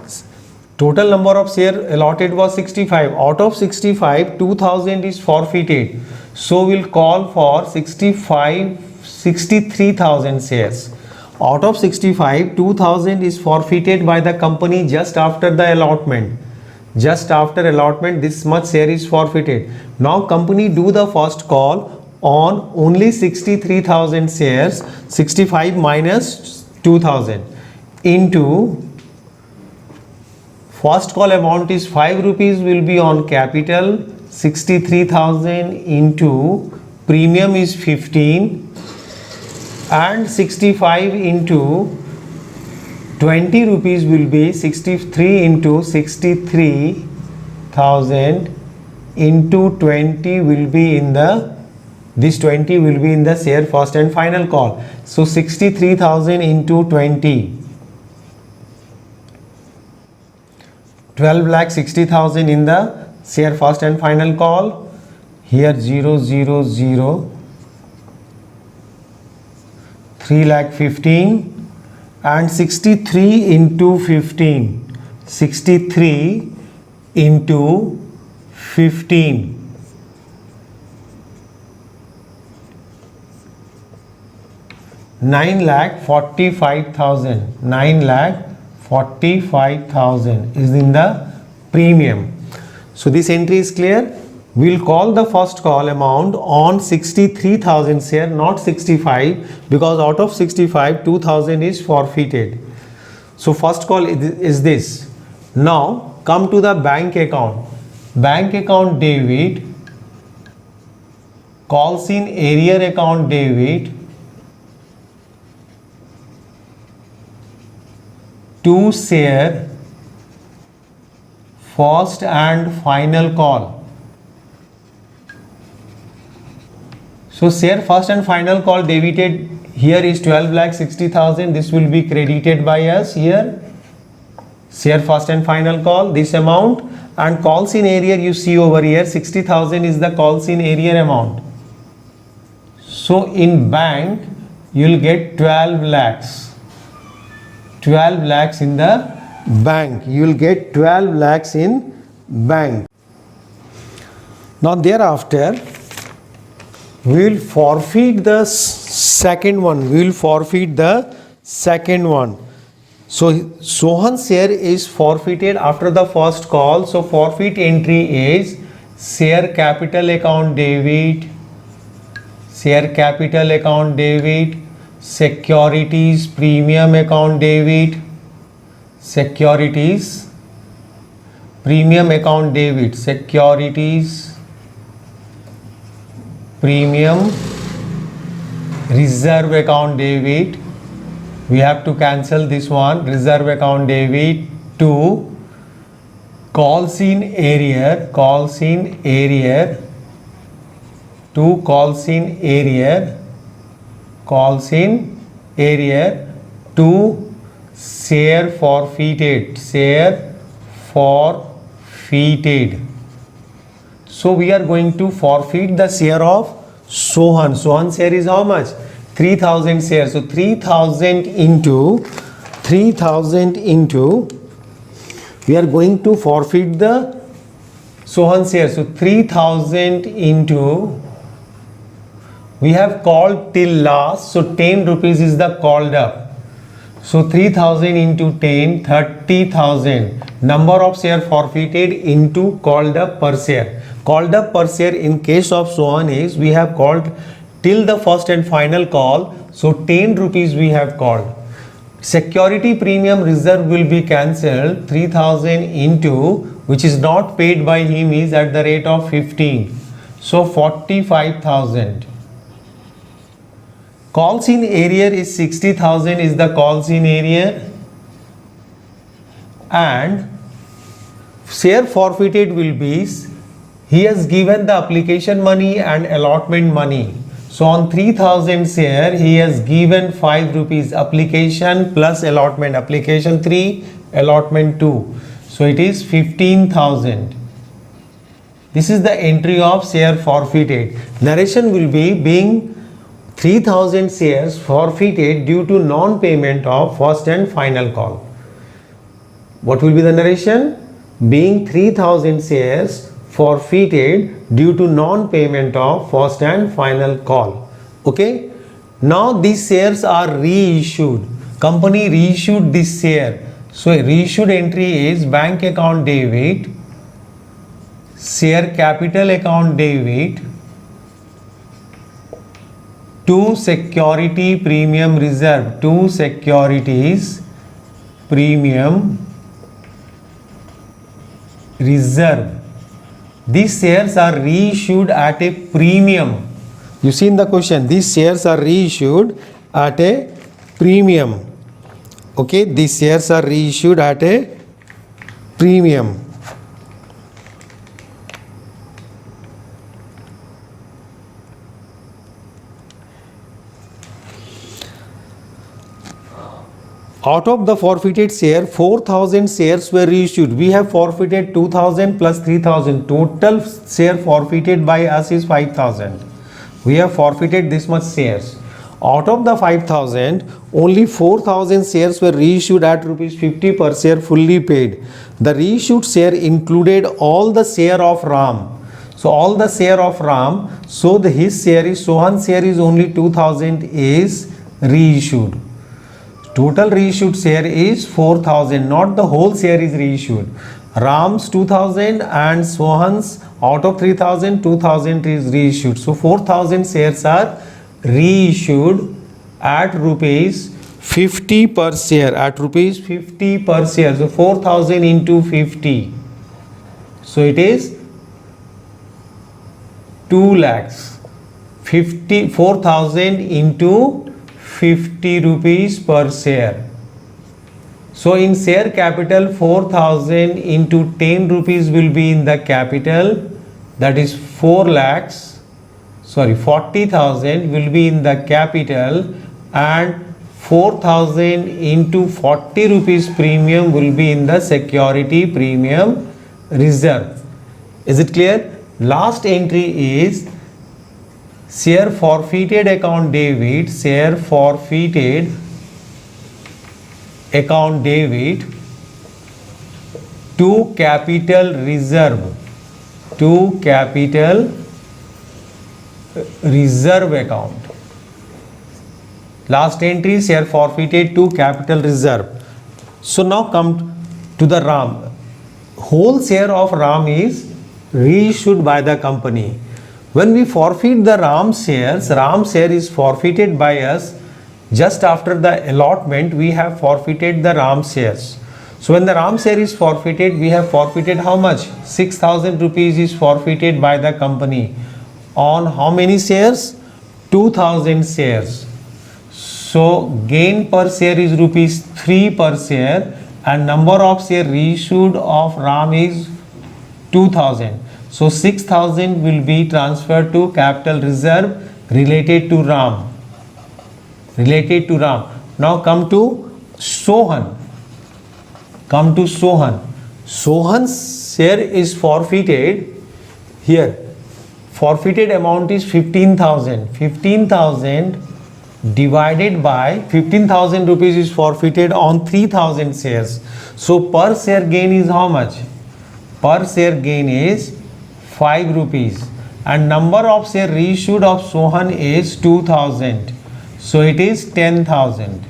total number of share allotted was 65. Out of 65, 2000 is forfeited. So we'll call for 63,000 shares. Out of 65, 2000 is forfeited by the company just after the allotment. Just after allotment, this much share is forfeited. Now company do the first call on only 63,000 shares, 65 minus 2000 into first call amount is 5 rupees will be on capital, 63,000 into premium is 15 and 65 into 20 rupees will be 63 into 63,000 into 20 will be in the, this 20 will be in the share first and final call. So 63,000 into 20, 12,60,000 in the share first and final call. Here 0, 0, 0, 3,15,000 and 63 into 15, 63 into 15, 9,45,000, 9,45,000 is in the premium. So this entry is clear. we'll call the first call amount on 63,000 share, not 65, because out of 65, 2,000 is forfeited. So first call is this. Now come to the bank account. Bank account debit, calls in arrear account debit, to share first and final call. So share first and final call debited here is 12,60,000. This will be credited by us here. Share first and final call, this amount, and calls in arrear you see over here 60,000 is the calls in arrear amount. So in bank you will get 12 lakhs. 12 lakhs in the bank. You will get 12 lakhs in bank. Now thereafter we will forfeit the second one. We will forfeit the second one. So Sohan's share is forfeited after the first call. So forfeit entry is share capital account debit, share capital account debit, securities premium account debit, securities premium account debit, securities premium reserve account debit. We have to cancel this one, reserve account debit, to calls in arrear, calls in arrear, to calls in arrear, calls in arrear, to share forfeited, share forfeited. So we are going to forfeit the share of Sohan. Sohan's share is how much? 3,000 shares. So 3,000 into we are going to forfeit the Sohan's share. So 3,000 into, we have called till last, so 10 rupees is the called up. So 3,000 into 10, 30,000. Number of share forfeited into called up per share. Called up per share in case of Sohan is, we have called till the first and final call, so 10 rupees we have called. Security premium reserve will be cancelled. 3,000 into, which is not paid by him, is at the rate of 15. So 45,000. Calls in arrear is 60,000 is the calls in arrear, and share forfeited will be, he has given the application money and allotment money. So on 3,000 share he has given 5 rupees application plus allotment, application 3, allotment 2. So it is 15,000. This is the entry of share forfeited. Narration will be being 3,000 shares forfeited due to non-payment of first and final call. What will be the narration? Being 3,000 shares forfeited due to non-payment of first and final call. Okay. Now these shares are reissued. Company reissued this share. So a reissued entry is bank account debit, share capital account debit, to security premium reserve, to securities premium reserve. These shares are reissued at a premium. You see in the question, these shares are reissued at a premium. Okay, these shares are reissued at a premium. Out of the forfeited share, 4,000 shares were reissued. We have forfeited 2,000 plus 3,000. Total share forfeited by us is 5,000. We have forfeited this much shares. Out of the 5,000, only 4,000 shares were reissued at rupees 50 per share fully paid. The reissued share included all the share of Ram. So all the share of Ram, so his share is, Sohan's share is only 2,000 is reissued. Total reissued share is 4,000, not the whole share is reissued. Ram's 2000 and Sohan's out of 3000, 2000 is reissued. So 4000 shares are reissued at rupees 50 per share. At rupees 50 per share. So 4000 into 50. So it is 2 lakhs. 4,000 into 50 rupees per share. So in share capital, 4,000 into 10 rupees will be in the capital, that is 40,000 will be in the capital, and 4,000 into 40 rupees premium will be in the security premium reserve. Is it clear? Last entry is share forfeited account debit, share forfeited account debit to capital reserve, to capital reserve account. Last entry, share forfeited to capital reserve. So now come to the RAM. Whole share of RAM is reissued by the company. When we forfeit the RAM shares, RAM share is forfeited by us. Just after the allotment, we have forfeited the RAM shares. So when the RAM share is forfeited, we have forfeited how much? 6,000 rupees is forfeited by the company. On how many shares? 2,000 shares. So gain per share is rupees 3 per share, and number of share reissued of RAM is 2,000. So 6,000 will be transferred to capital reserve related to RAM. Related to RAM. Now come to Sohan. Come to Sohan. Sohan's share is forfeited. Here, forfeited amount is 15,000. 15,000 divided by 15,000 rupees is forfeited on 3,000 shares. So per share gain is how much? Per share gain is 5 rupees. And number of share reissued of Sohan is 2,000. So it is 10,000.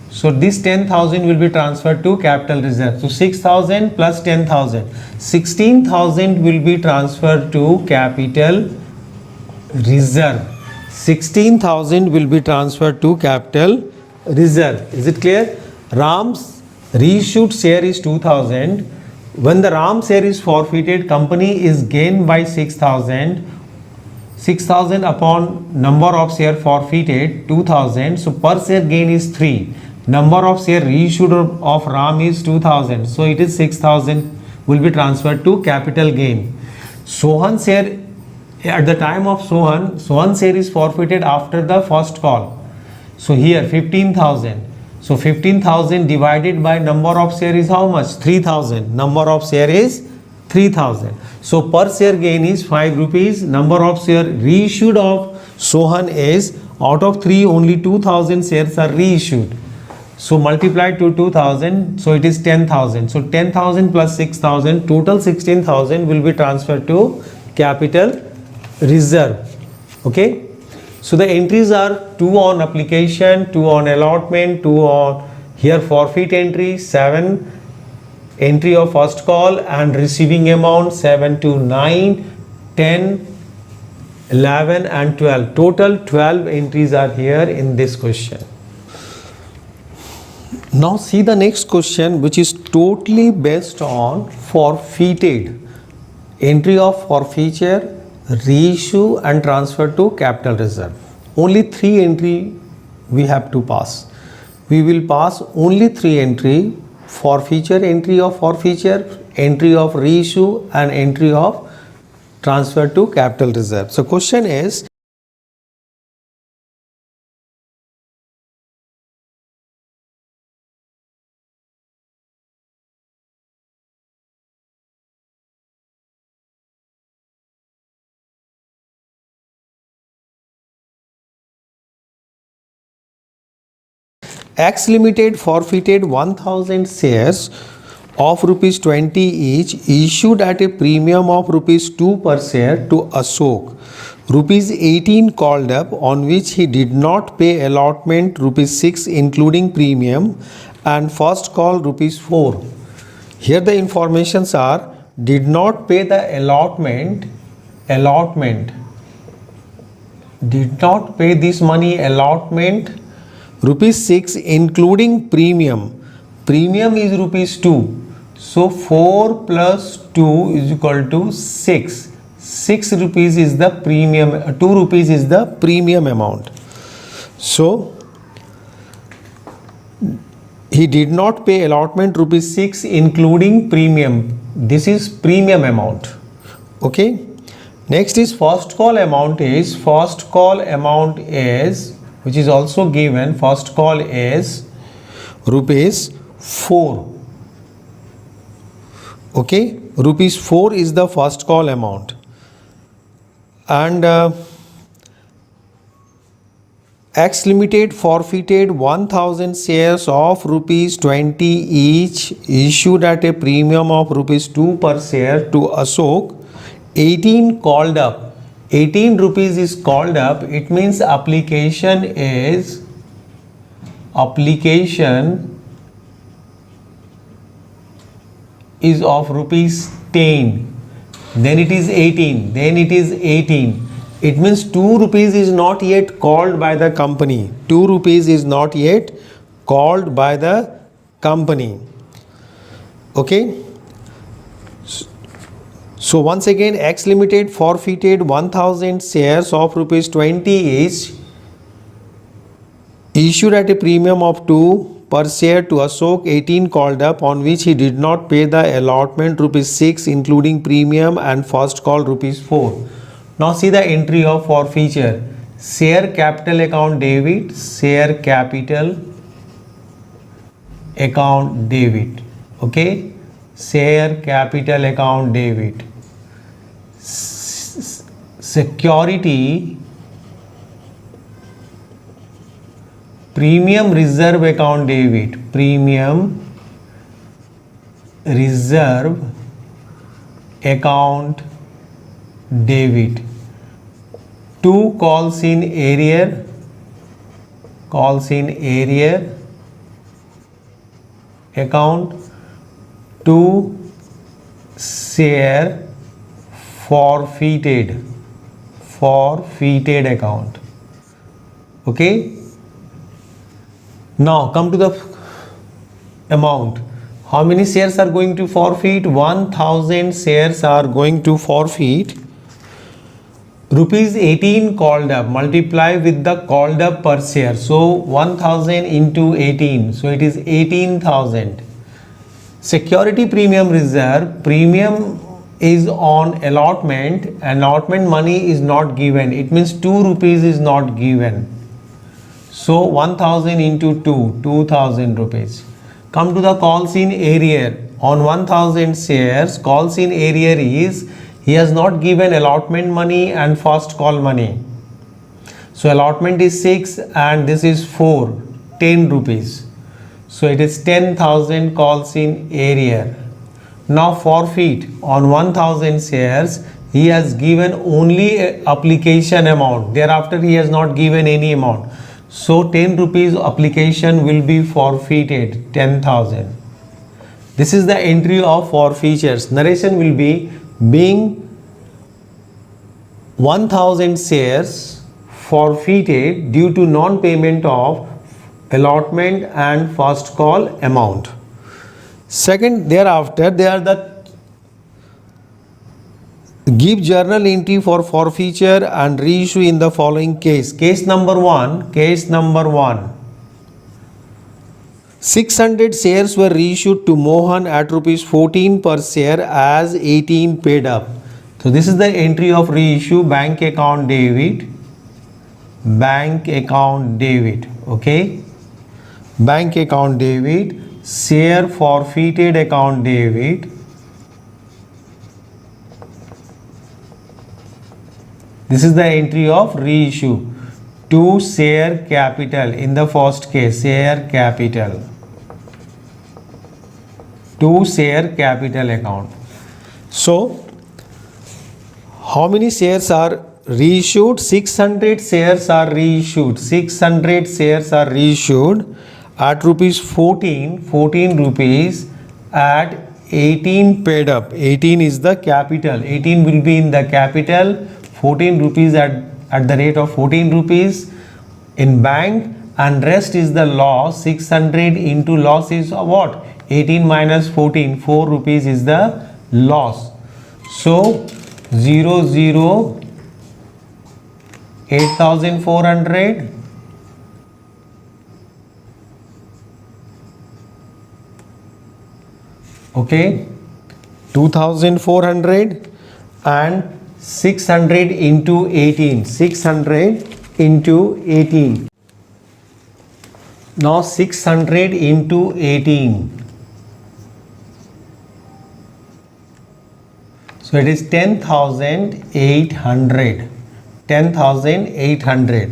So this 10,000 will be transferred to capital reserve. So 6,000 plus 10,000. 16,000 will be transferred to capital reserve. 16,000 will be transferred to capital reserve. Is it clear? RAM's reissued share is 2,000. When the RAM share is forfeited, company is gained by 6,000. 6,000 upon number of share forfeited 2,000. So per share gain is 3. Number of share reissued of RAM is 2,000. So it is 6,000 will be transferred to capital gain. Sohan share, at the time of Sohan share is forfeited after the first call. So here 15,000. So 15,000 divided by number of share is how much? 3,000. Number of share is 3,000. So per share gain is 5 rupees. Number of share reissued of Sohan is, out of 3 only 2,000 shares are reissued. So multiplied to 2,000, so it is 10,000. So 10,000 plus 6,000, total 16,000 will be transferred to capital reserve. Okay. So the entries are 2 on application, 2 on allotment, 2 on here forfeit entry, 7 entry of first call and receiving amount, 7 to 9, 10, 11 and 12. Total 12 entries are here in this question. Now see the next question, which is totally based on forfeited. Entry of forfeiture, reissue and transfer to capital reserve. Only 3 entry we have to pass. We will pass only 3 entry: forfeiture, entry of forfeiture, entry of reissue and entry of transfer to capital reserve. So question is, X Limited forfeited 1,000 shares of rupees 20 each, issued at a premium of rupees 2 per share to Ashok. Rupees 18 called up, on which he did not pay allotment rupees 6 including premium, and first call rupees 4. Here the informations are did not pay the allotment, did not pay this money allotment rupees 6 including premium. Premium is rupees 2. So 4 plus 2 is equal to 6. 6 rupees is the premium, 2 rupees is the premium amount. So he did not pay allotment rupees 6 including premium. This is premium amount. Okay. Next is first call amount is, which is also given, first call is rupees 4. Okay, rupees 4 is the first call amount. And X Limited forfeited 1000 shares of rupees 20 each issued at a premium of rupees 2 per share to Ashok. 18 called up. 18 rupees is called up. It means application is of rupees 10. Then it is 18. It means 2 rupees is not yet called by the company. 2 rupees is not yet called by the company. Okay. So once again, X Limited forfeited 1000 shares of rupees 20 each issued at a premium of 2 per share to Ashok. 18 called up, on which he did not pay the allotment rupees 6 including premium and first call rupees 4. Now see the entry of forfeiture. Share capital account debit, share capital account debit. Okay, share capital account debit. Security premium reserve account debit, premium reserve account debit. 2 calls in arrear account. 2 share forfeited account. Okay. Now come to the amount. How many shares are going to forfeit? 1000 shares are going to forfeit. Rupees 18 called up, multiply with the called up per share. So 1000 into 18. So it is 18,000. Security premium reserve, premium is on allotment. Allotment money is not given. It means 2 rupees is not given. So 1000 into 2, 2000 rupees. Come to the calls in arrear. On 1000 shares, calls in arrear is he has not given allotment money and first call money. So allotment is 6 and this is 4, 10 rupees. So it is 10,000 calls in arrear. Now forfeit on 1000 shares, he has given only application amount. Thereafter he has not given any amount. So 10 rupees application will be forfeited, 10,000. This is the entry of forfeitures. Narration will be being 1000 shares forfeited due to non-payment of allotment and first call amount. Second, thereafter they are the give journal entry for forfeiture and reissue in the following case. Case number 1. 600 shares were reissued to Mohan at rupees 14 per share as 18 paid up. So this is the entry of reissue, bank account debit. Okay, bank account debit, share forfeited account debit. This is the entry of reissue to share capital in the first case, share capital, to share capital account. So how many shares are reissued? 600 shares are reissued. 600 shares are reissued at rupees 14 rupees at 18 paid up. 18 is the capital. 18 will be in the capital. 14 rupees at the rate of 14 rupees in bank, and rest is the loss. 600 into loss is what? 18 minus 14, 4 rupees is the loss. So 8,400. Okay, 2,400 and 600 into 18. 600 into 18. Now 600 into 18. So it is 10,800. 10,800.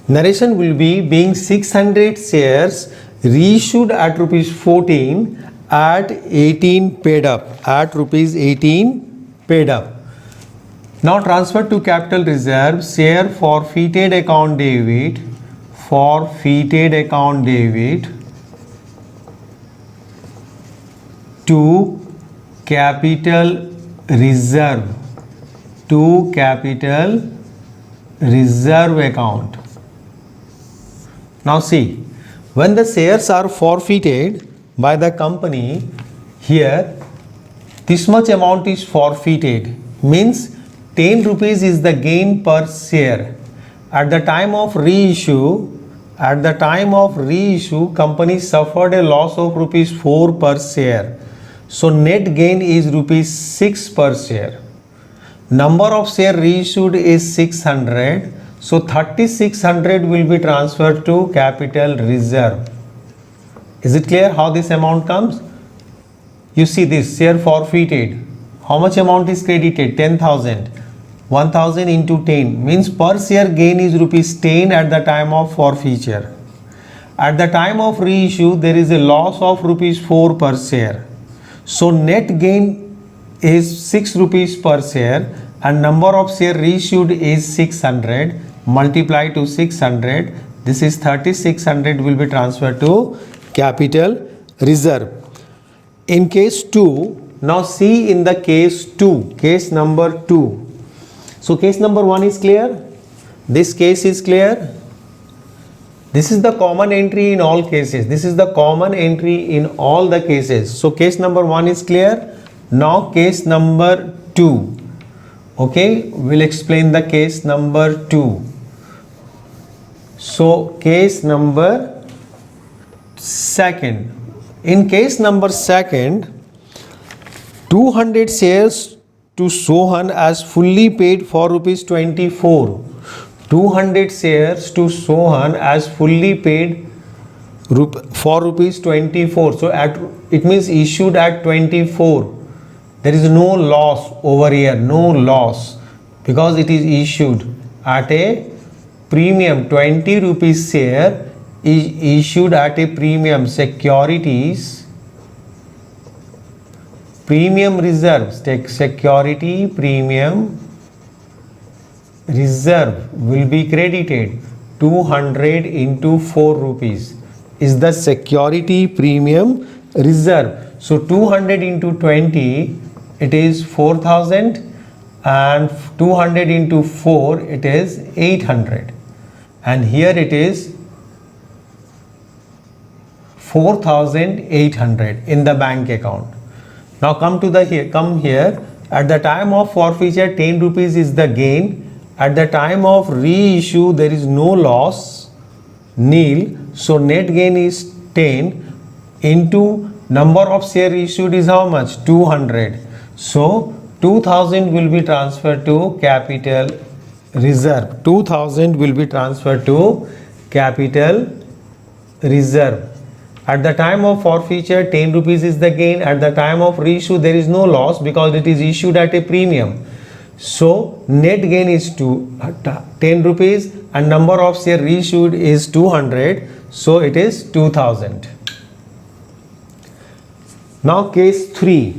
Narration will be being 600 shares reissued at rupees 14 at 18 paid up. At rupees 18 paid up. Now transfer to capital reserve. Share forfeited account debit. Forfeited account debit to capital reserve. To capital reserve account. Now see, when the shares are forfeited by the company, here this much amount is forfeited, means 10 rupees is the gain per share. At the time of reissue, company suffered a loss of rupees 4 per share. So net gain is rupees 6 per share. Number of share reissued is 600. So 3,600 will be transferred to capital reserve. Is it clear how this amount comes? You see this share forfeited. How much amount is credited? 10,000. 1,000 into 10 means per share gain is rupees 10 at the time of forfeiture. At the time of reissue, there is a loss of rupees 4 per share. So net gain is 6 rupees per share and number of share reissued is 600. Multiply to 600. This is 3,600 will be transferred to capital reserve. In case 2, now see in the case 2, case number 2. So case number 1 is clear. This case is clear. This is the common entry in all cases. This is the common entry in all the cases. So case number 1 is clear. Now case number 2. Okay, we'll explain the case number 2. So case number 2. In case number 2, 200 shares to Sohan as fully paid for rupees 24. 200 shares to Sohan as fully paid for rupees 24. So it means issued at 24. There is no loss over here, no loss, because it is issued at a premium. 20 rupees share is issued at a premium. Securities premium reserves, take security premium reserve will be credited. 200 into 4 rupees is the security premium reserve. So 200 into 20, it is 4,000, and 200 into 4, it is 800, and here it is 4,800 in the bank account. Now come here. At the time of forfeiture, 10 rupees is the gain. At the time of reissue, there is no loss, nil. So net gain is 10 into number of share issued is how much? 200. So 2,000 will be transferred to capital reserve. 2,000 will be transferred to capital reserve. At the time of forfeiture, 10 rupees is the gain. At the time of reissue, there is no loss because it is issued at a premium. So net gain is 10 rupees and number of share reissued is 200. So it is 2,000. Now case 3.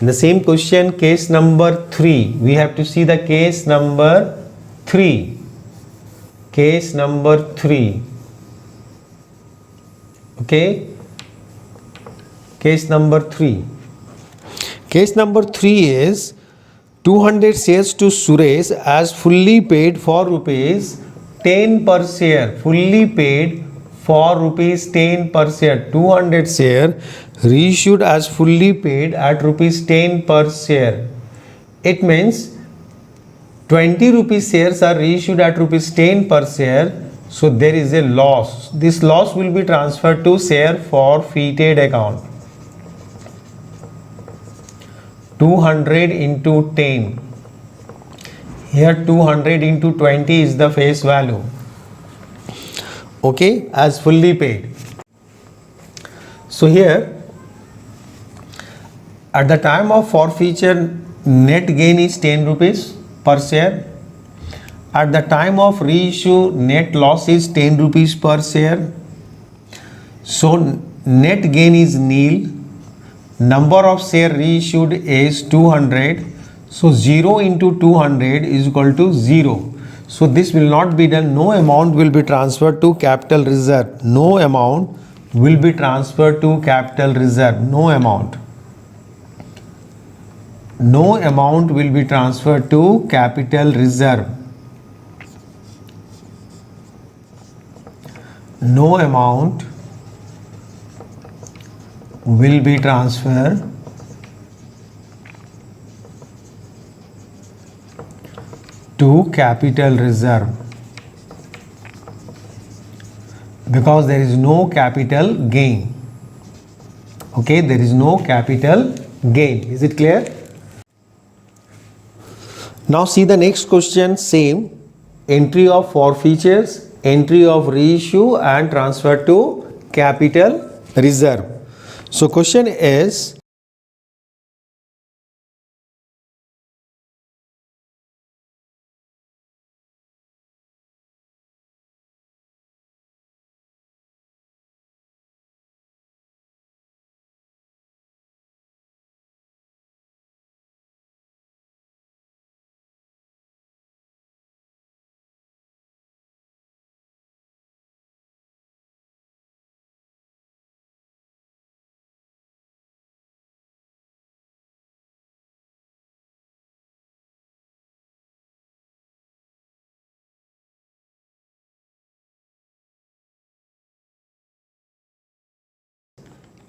In the same question, case number 3. We have to see the case number 3. Case number 3. Okay. Case number 3. Case number 3 is 200 shares to Suresh as fully paid for rupees 10 per share. Fully paid for rupees 10 per share. 200 share reissued as fully paid at rupees 10 per share. It means 20 rupees shares are reissued at rupees 10 per share. So there is a loss. This loss will be transferred to share forfeited account. 200 into 10. Here 200 into 20 is the face value. Okay, as fully paid. So here, at the time of forfeiture, net gain is 10 rupees per share. At the time of reissue, net loss is 10 rupees per share. So net gain is nil. Number of share reissued is 200. So 0 into 200 is equal to 0. So this will not be done. No amount will be transferred to capital reserve. No amount will be transferred to capital reserve. No amount. No amount will be transferred to capital reserve. No amount will be transferred to capital reserve because there is no capital gain. Okay, there is no capital gain. Is it clear? Now see the next question. Same entry of forfeitures, entry of reissue and transfer to capital reserve. So question is,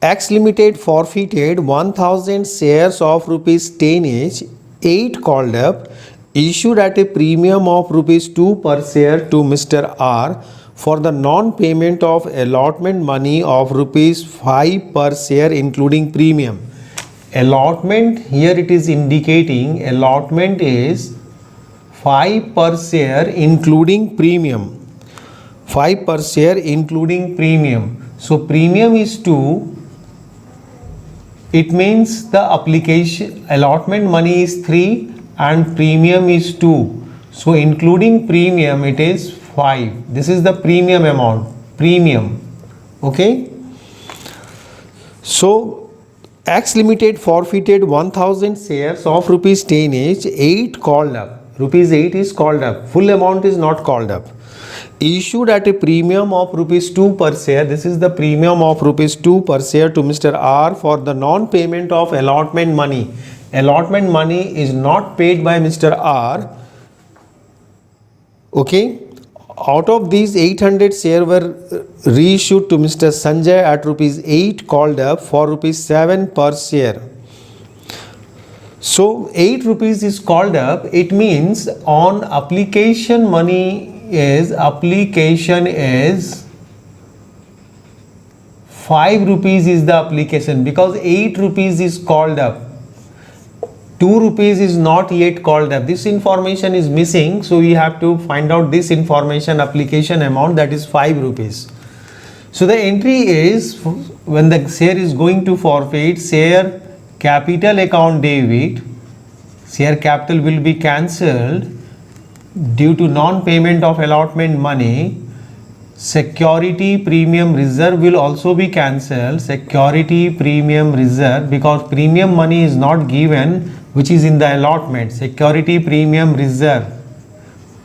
X Limited forfeited 1000 shares of rupees 10 each, 8 called up, issued at a premium of rupees 2 per share to Mr. R for the non-payment of allotment money of rupees 5 per share including premium. Allotment, here it is indicating allotment is 5 per share including premium. 5 per share including premium. So premium is 2. It means the application allotment money is 3 and premium is 2. So including premium it is 5. This is the premium amount. Premium. Okay. So X Limited forfeited 1000 shares of rupees 10 each. 8 called up. Rupees 8 is called up. Full amount is not called up. Issued at a premium of rupees 2 per share. This is the premium of rupees 2 per share to Mr. R for the non-payment of allotment money. Allotment money is not paid by Mr. R. Okay. Out of these 800 shares were reissued to Mr. Sanjay at rupees 8 called up for rupees 7 per share. So 8 rupees is called up. It means on application money is 5 rupees is the application because 8 rupees is called up. 2 rupees is not yet called up. This information is missing, so we have to find out this information application amount, that is 5 rupees. So the entry is when the share is going to forfeit, share capital account debit, share capital will be cancelled due to non-payment of allotment money. Security premium reserve will also be cancelled. Security premium reserve, because premium money is not given which is in the allotment. Security premium reserve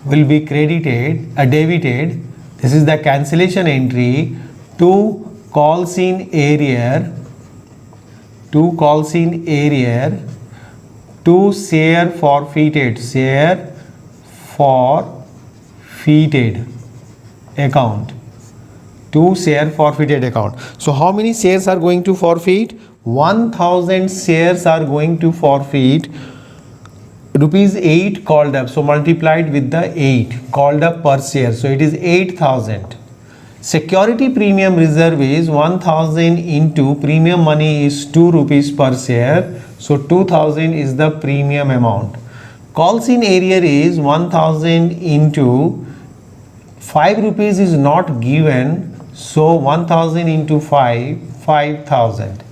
will be credited, debited. This is the cancellation entry. To calls in arrear. to calls in arrear, to share forfeited account, to share forfeited account. So how many shares are going to forfeit? 1000 shares are going to forfeit. Rupees 8 called up, so multiplied with the 8 called up per share, so it is 8000. Security premium reserve is 1000 into premium money is 2 rupees per share, so 2000 is the premium amount. Calls in arrear is 1000 into 5 rupees is not given, so 1000 into 5000.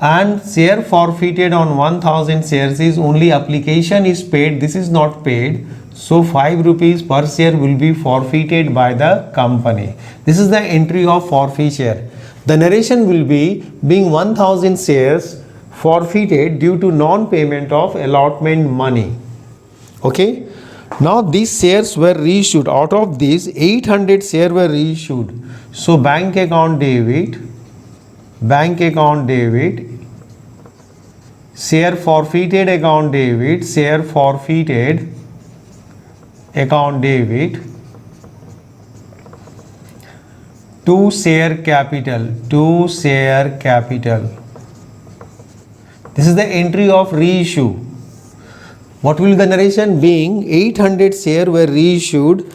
And share forfeited on 1000 shares is only application is paid, this is not paid, so 5 rupees per share will be forfeited by the company. This is the entry of forfeiture. The narration will be being 1000 shares forfeited due to non-payment of allotment money. Okay, now these shares were reissued. Out of these 800 shares were reissued, so bank account debit, share forfeited account debit, share forfeited account debit, to share capital. This is the entry of reissue. What will be the narration? Being 800 shares were reissued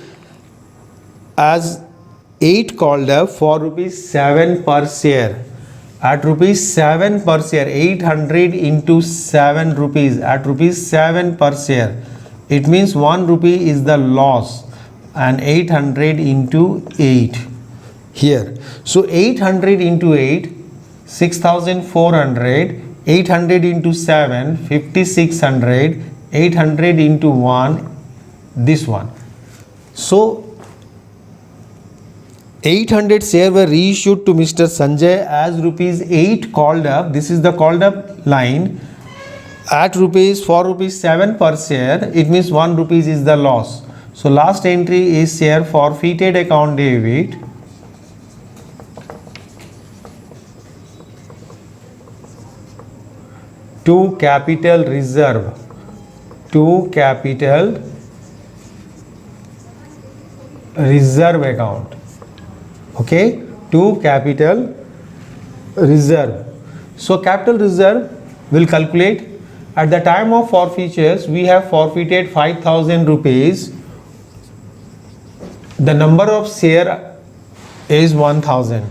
as 8 called up for rupees 7 per share. At rupees 7 per share, 800 into 7 rupees at rupees 7 per share. It means 1 rupee is the loss and 800 into 8 here. So 800 into 8, 6400, 800 into 7, 5600, 800 into 1, this one. So 800 shares were reissued to Mr. Sanjay as rupees 8 called up. This is the called up line. At rupees 7 per share, it means 1 rupees is the loss. So last entry is share forfeited account debit, to capital reserve, account. Okay, to capital reserve. So capital reserve will calculate at the time of forfeitures. We have forfeited 5000 rupees. The number of share is 1000.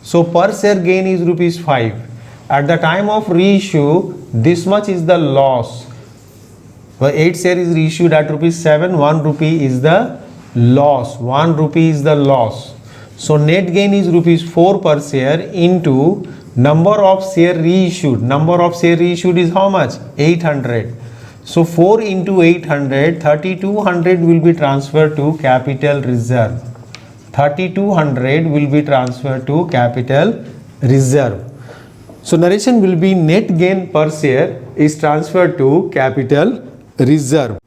So per share gain is rupees 5. At the time of reissue, this much is the loss. Well, 8 share is reissued at rupees 7, 1 rupee is the loss. 1 rupee is the loss. So net gain is rupees 4 per share into number of share reissued. Number of share reissued is how much? 800. So 4 into 800, 3200 will be transferred to capital reserve. 3200 will be transferred to capital reserve. So narration will be net gain per share is transferred to capital reserve.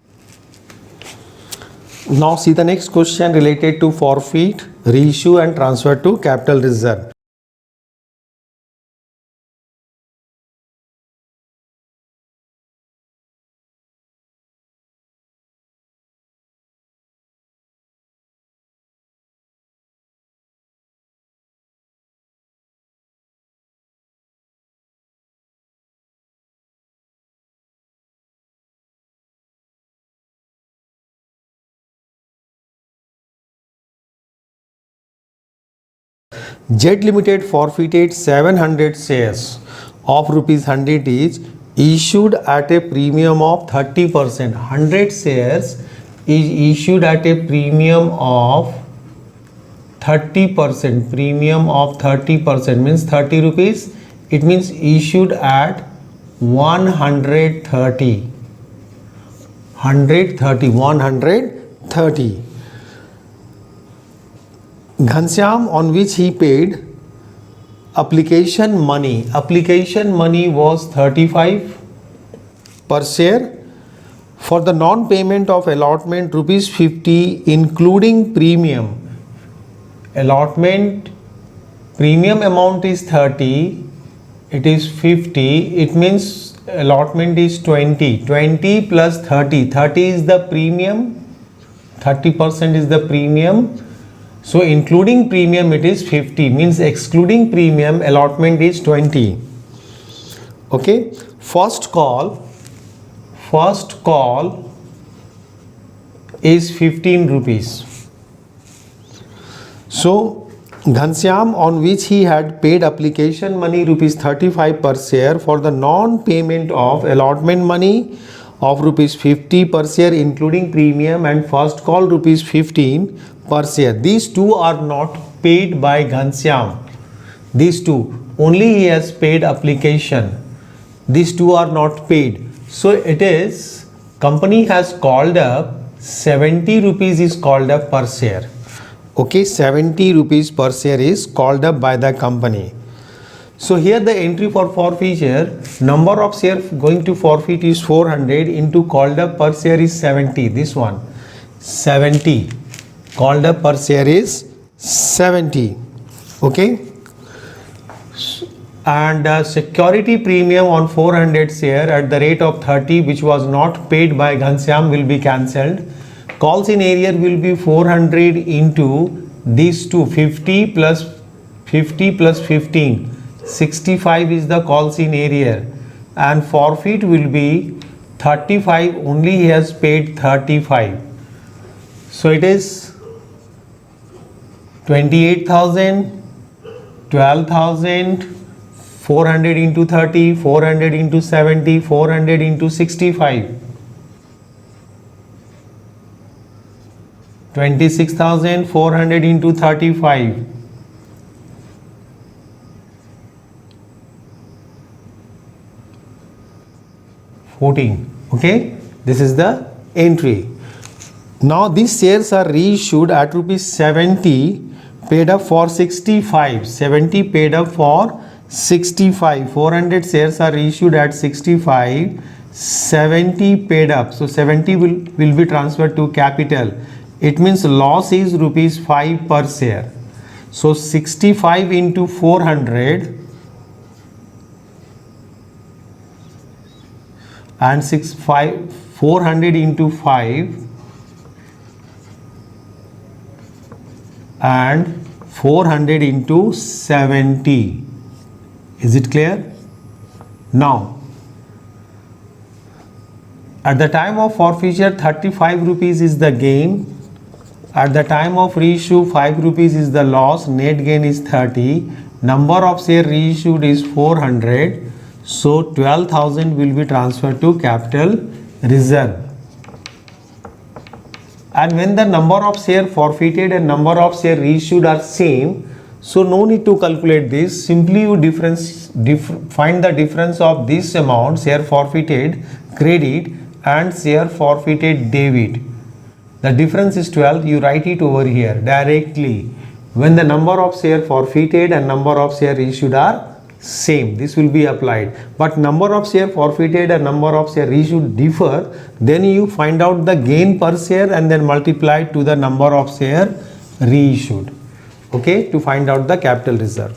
Now see the next question related to forfeit, reissue and transfer to capital reserve. Jet Limited forfeited 700 shares of rupees 100 each, issued at a premium of 30%. 100 shares is issued at a premium of 30%. Premium of 30% means 30 rupees. It means issued at 130. 130. Ghanshyam, on which he paid application money. Application money was 35 per share. For the non-payment of allotment rupees 50 including premium. Allotment premium amount is 30. it is 50, it means allotment is 20. 20 plus 30, 30 is the premium, 30% is the premium. So including premium it is 50, means excluding premium allotment is 20. Okay, first call is 15 rupees. So Ghanshyam, on which he had paid application money rupees 35 per share for the non-payment of allotment money of rupees 50 per share including premium and first call rupees 15 per share. These two are not paid by Ghanshyam. These two, only he has paid application. These two are not paid. So it is, company has called up 70 rupees is called up per share. Okay, 70 rupees per share is called up by the company. So here the entry for forfeiture, number of share going to forfeit is 400 into called up per share is 70. This one 70, called up per share is 70. Okay, and security premium on 400 share at the rate of 30 which was not paid by Ghanshyam will be cancelled. Calls in area will be 400 into these two, 50 plus 15, 65 is the calls in area, and forfeit will be 35, only he has paid 35. So it is 28,000, 12,000, 400 into 30, 400 into 70, 400 into 65. 26,400 into 35. 14. Okay, this is the entry. Now these shares are reissued at rupees 70, paid up for 65. 70 paid up for 65. 400 shares are reissued at 65. 70 paid up. So 70 will be transferred to capital. It means loss is rupees 5 per share. So 65 into 400 and 400 into 5 and 400 into 70. Is it clear? Now at the time of forfeiture 35 rupees is the gain. At the time of reissue 5 rupees is the loss, net gain is 30, number of share reissued is 400, so 12,000 will be transferred to capital reserve. And when the number of share forfeited and number of share reissued are same, so no need to calculate this, simply you find the difference of this amount, share forfeited credit and share forfeited debit. The difference is 12, you write it over here directly. When the number of share forfeited and number of share issued are same, this will be applied. But number of share forfeited and number of share issued differ, then you find out the gain per share and then multiply to the number of share reissued. Okay, to find out the capital reserve.